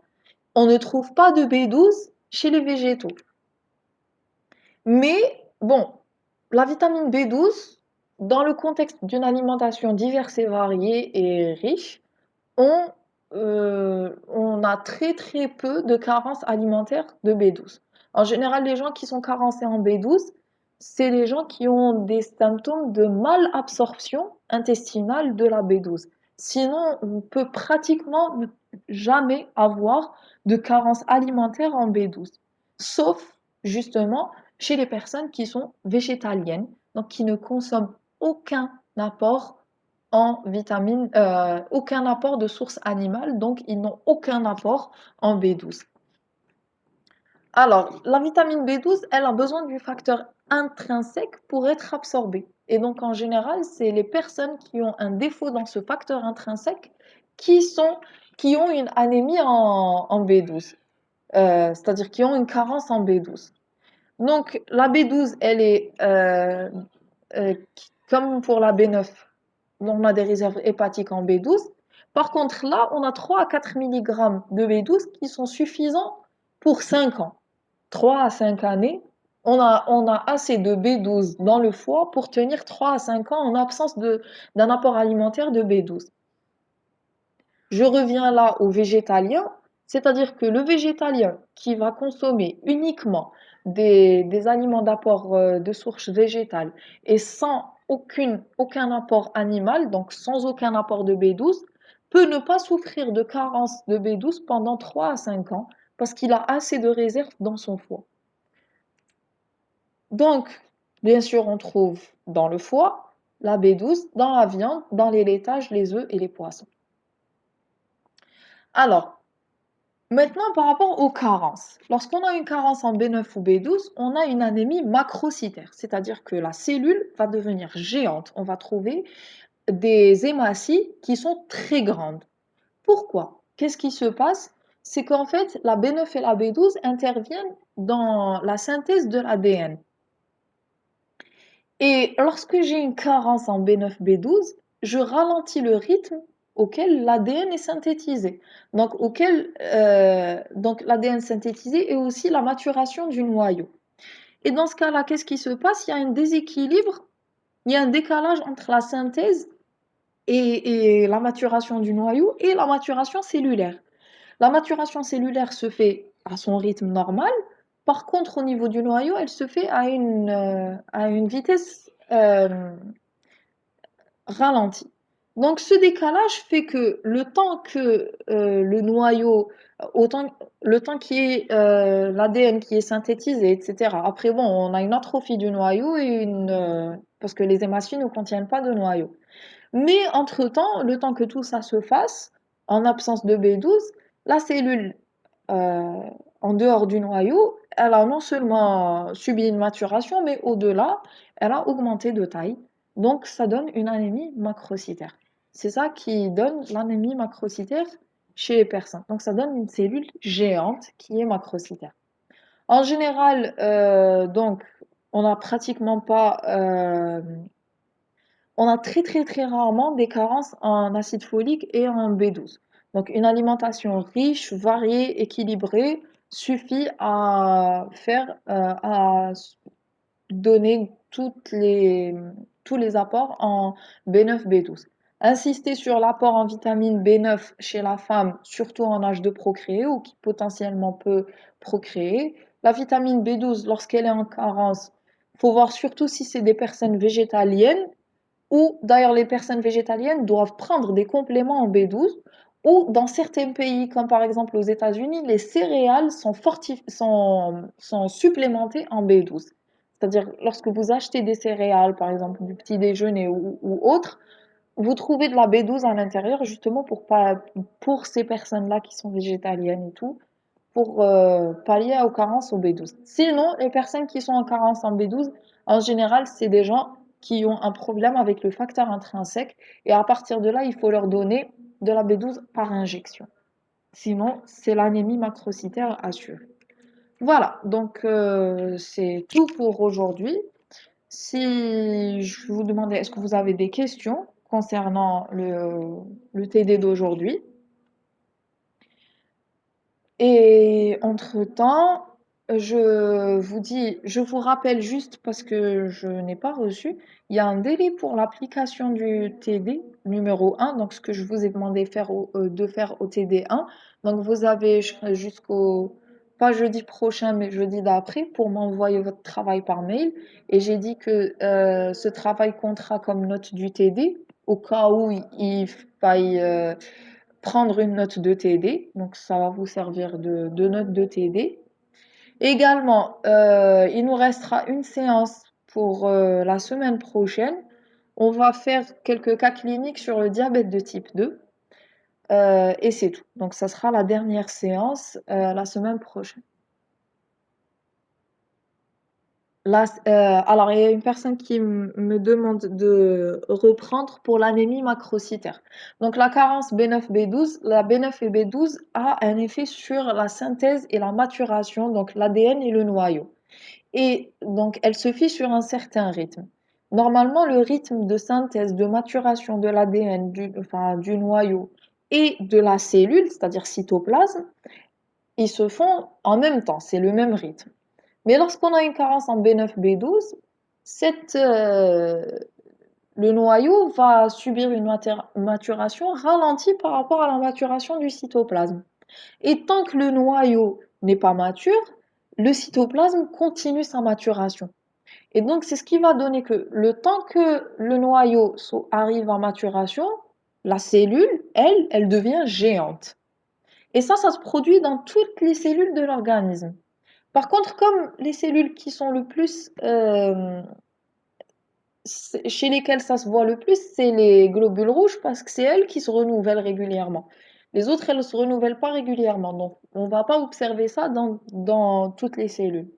On ne trouve pas de B12 chez les végétaux. Mais bon, la vitamine B12, dans le contexte d'une alimentation diverse et variée et riche, on, on a très très peu de carences alimentaires de B12. En général, les gens qui sont carencés en B12, c'est les gens qui ont des symptômes de malabsorption intestinale de la B12. Sinon, on peut pratiquement jamais avoir de carence alimentaire en B12, sauf justement chez les personnes qui sont végétaliennes, donc qui ne consomment aucun apport en vitamines, aucun apport de source animale, donc ils n'ont aucun apport en B12. Alors, la vitamine B12, elle a besoin du facteur intrinsèque pour être absorbée. Et donc, en général, c'est les personnes qui ont un défaut dans ce facteur intrinsèque qui ont une anémie en B12, c'est-à-dire qui ont une carence en B12. Donc, la B12, elle est comme pour la B9, on a des réserves hépatiques en B12. Par contre, là, on a 3 à 4 mg de B12 qui sont suffisants pour 5 ans. 3 à 5 années, On a assez de B12 dans le foie pour tenir 3 à 5 ans en absence d'un apport alimentaire de B12. Je reviens là au végétalien, c'est-à-dire que le végétalien qui va consommer uniquement des aliments d'apport de source végétale et sans aucun apport animal, donc sans aucun apport de B12, peut ne pas souffrir de carence de B12 pendant 3 à 5 ans parce qu'il a assez de réserves dans son foie. Donc, bien sûr, on trouve dans le foie la B12, dans la viande, dans les laitages, les œufs et les poissons. Alors, maintenant, par rapport aux carences. Lorsqu'on a une carence en B9 ou B12, on a une anémie macrocytaire, c'est-à-dire que la cellule va devenir géante. On va trouver des hématies qui sont très grandes. Pourquoi? Qu'est-ce qui se passe? C'est qu'en fait, la B9 et la B12 interviennent dans la synthèse de l'ADN. Et lorsque j'ai une carence en B9, B12, je ralentis le rythme auquel l'ADN est synthétisé. Donc l'ADN synthétisé est aussi la maturation du noyau. Et dans ce cas-là, qu'est-ce qui se passe? Il y a un déséquilibre, il y a un décalage entre la synthèse et la maturation du noyau et la maturation cellulaire. La maturation cellulaire se fait à son rythme normal. Par contre, au niveau du noyau, elle se fait à une vitesse ralentie. Donc, ce décalage fait que le temps que le noyau, autant, le temps qui est l'ADN qui est synthétisé, etc. Après, bon, on a une atrophie du noyau et parce que les hématies ne contiennent pas de noyau. Mais entre-temps, le temps que tout ça se fasse, en absence de B12, la cellule euh, en dehors du noyau, elle a non seulement subi une maturation, mais au-delà, elle a augmenté de taille. Donc, ça donne une anémie macrocytaire. C'est ça qui donne l'anémie macrocytaire chez les personnes. Donc, ça donne une cellule géante qui est macrocytaire. En général, donc, on n'a pratiquement pas on a très très très rarement des carences en acide folique et en B12. Donc une alimentation riche, variée, équilibrée suffit à donner tous les apports en B9, B12. Insister sur l'apport en vitamine B9 chez la femme, surtout en âge de procréer ou qui potentiellement peut procréer. La vitamine B12, lorsqu'elle est en carence, il faut voir surtout si c'est des personnes végétaliennes ou d'ailleurs les personnes végétaliennes doivent prendre des compléments en B12, ou dans certains pays, comme par exemple aux États-Unis, les céréales sont supplémentées en B12. C'est-à-dire, lorsque vous achetez des céréales, par exemple du petit déjeuner ou autre, vous trouvez de la B12 à l'intérieur, justement pour ces personnes-là qui sont végétaliennes et tout, pour pallier aux carences en B12. Sinon, les personnes qui sont en carence en B12, en général, c'est des gens qui ont un problème avec le facteur intrinsèque et à partir de là, il faut leur donner de la B12 par injection. Sinon, c'est l'anémie macrocytaire assurée. Voilà, donc c'est tout pour aujourd'hui. Si je vous demandais, est-ce que vous avez des questions concernant le TD d'aujourd'hui? Et entre-temps, je vous rappelle juste parce que je n'ai pas reçu, il y a un délai pour l'application du TD numéro 1, donc ce que je vous ai demandé de faire au TD1. Donc vous avez jusqu'au, pas jeudi prochain, mais jeudi d'après, pour m'envoyer votre travail par mail. Et j'ai dit que ce travail comptera comme note du TD, au cas où il faille prendre une note de TD, donc ça va vous servir de note de TD. Également, il nous restera une séance pour la semaine prochaine. On va faire quelques cas cliniques sur le diabète de type 2 et c'est tout. Donc ça sera la dernière séance la semaine prochaine. Là, alors, il y a une personne qui me demande de reprendre pour l'anémie macrocytaire. Donc, la carence B9, B12, la B9 et B12 a un effet sur la synthèse et la maturation, donc l'ADN et le noyau. Et donc, elle se fait sur un certain rythme. Normalement, le rythme de synthèse, de maturation de l'ADN, enfin, du noyau et de la cellule, c'est-à-dire cytoplasme, ils se font en même temps, c'est le même rythme. Mais lorsqu'on a une carence en B9, B12, cette, le noyau va subir une maturation ralentie par rapport à la maturation du cytoplasme. Et tant que le noyau n'est pas mature, le cytoplasme continue sa maturation. Et donc, c'est ce qui va donner que le temps que le noyau arrive en maturation, la cellule, elle devient géante. Et ça se produit dans toutes les cellules de l'organisme. Par contre, comme les cellules qui sont le plus, chez lesquelles ça se voit le plus, c'est les globules rouges parce que c'est elles qui se renouvellent régulièrement. Les autres, elles ne se renouvellent pas régulièrement. Donc, on ne va pas observer ça dans toutes les cellules.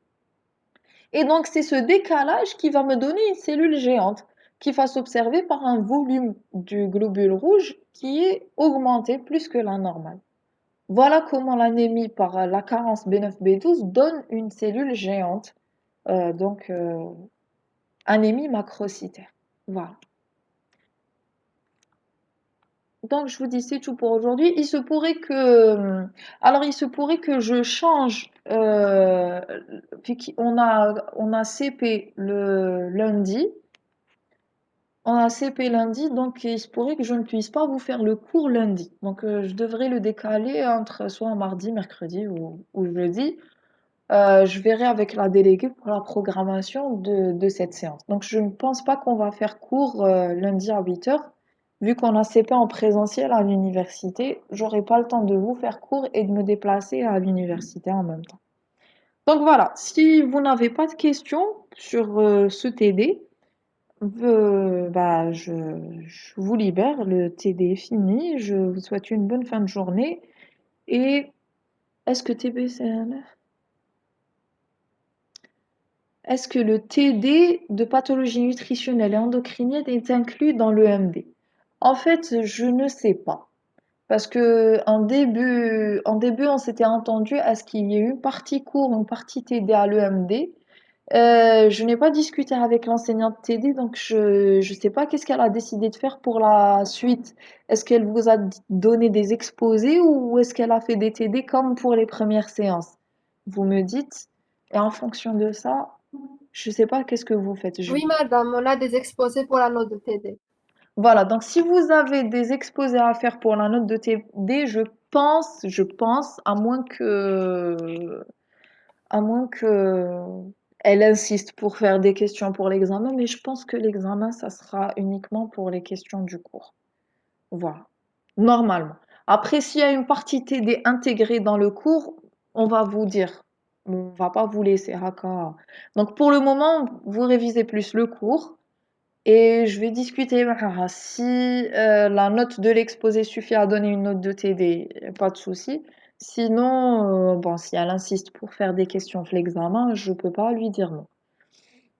Et donc, c'est ce décalage qui va me donner une cellule géante qui va s'observer par un volume du globule rouge qui est augmenté plus que la normale. Voilà comment l'anémie par la carence B9-B12 donne une cellule géante, donc anémie macrocytaire. Voilà. Donc je vous dis c'est tout pour aujourd'hui. Il se pourrait que je change, vu qu'on a CP le lundi, on a CP lundi, donc il se pourrait que je ne puisse pas vous faire le cours lundi. Donc je devrais le décaler entre soit mardi, mercredi ou jeudi. Je verrai avec la déléguée pour la programmation de cette séance. Donc je ne pense pas qu'on va faire cours lundi à 8 heures. Vu qu'on a CP en présentiel à l'université, j'aurai pas le temps de vous faire cours et de me déplacer à l'université en même temps. Donc voilà, si vous n'avez pas de questions sur ce TD, bah, je vous libère, le TD est fini, je vous souhaite une bonne fin de journée et est-ce que TBCN Est-ce que le TD de pathologie nutritionnelle et endocrinienne est inclus dans l'EMD? En fait, je ne sais pas. Parce que en début, on s'était entendu à ce qu'il y ait une partie cours, une partie TD à l'EMD. Je n'ai pas discuté avec l'enseignante TD, donc je ne sais pas qu'est-ce qu'elle a décidé de faire pour la suite. Est-ce qu'elle vous a donné des exposés ou est-ce qu'elle a fait des TD comme pour les premières séances? Vous me dites, et en fonction de ça, je sais pas qu'est-ce que vous faites. Oui, madame, on a des exposés pour la note de TD. Voilà, donc si vous avez des exposés à faire pour la note de TD, je pense, à moins que elle insiste pour faire des questions pour l'examen, mais je pense que l'examen, ça sera uniquement pour les questions du cours. Voilà, normalement. Après, s'il y a une partie TD intégrée dans le cours, on va vous dire. On va pas vous laisser haka. Donc pour le moment, vous révisez plus le cours. Et je vais discuter معها. Si la note de l'exposé suffit à donner une note de TD, pas de souci. Sinon, bon, si elle insiste pour faire des questions pour l'examen, je peux pas lui dire non.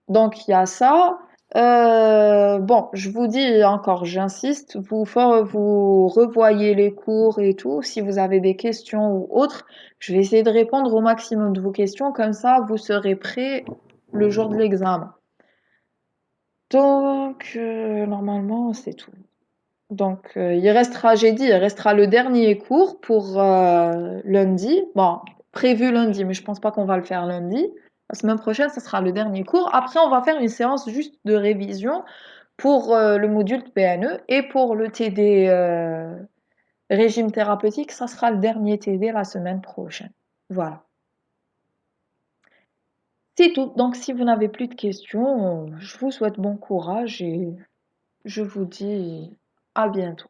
Donc il y a ça. Bon, je vous dis encore, j'insiste, vous revoyez les cours et tout. Si vous avez des questions ou autres, je vais essayer de répondre au maximum de vos questions. Comme ça, vous serez prêt le jour de l'examen. Donc, normalement, c'est tout. Donc, il restera le dernier cours pour lundi. Bon, prévu lundi, mais je pense pas qu'on va le faire lundi. La semaine prochaine, ce sera le dernier cours. Après, on va faire une séance juste de révision pour le module de PNE et pour le TD régime thérapeutique, ça sera le dernier TD la semaine prochaine. Voilà. C'est tout. Donc, si vous n'avez plus de questions, je vous souhaite bon courage et je vous dis à bientôt.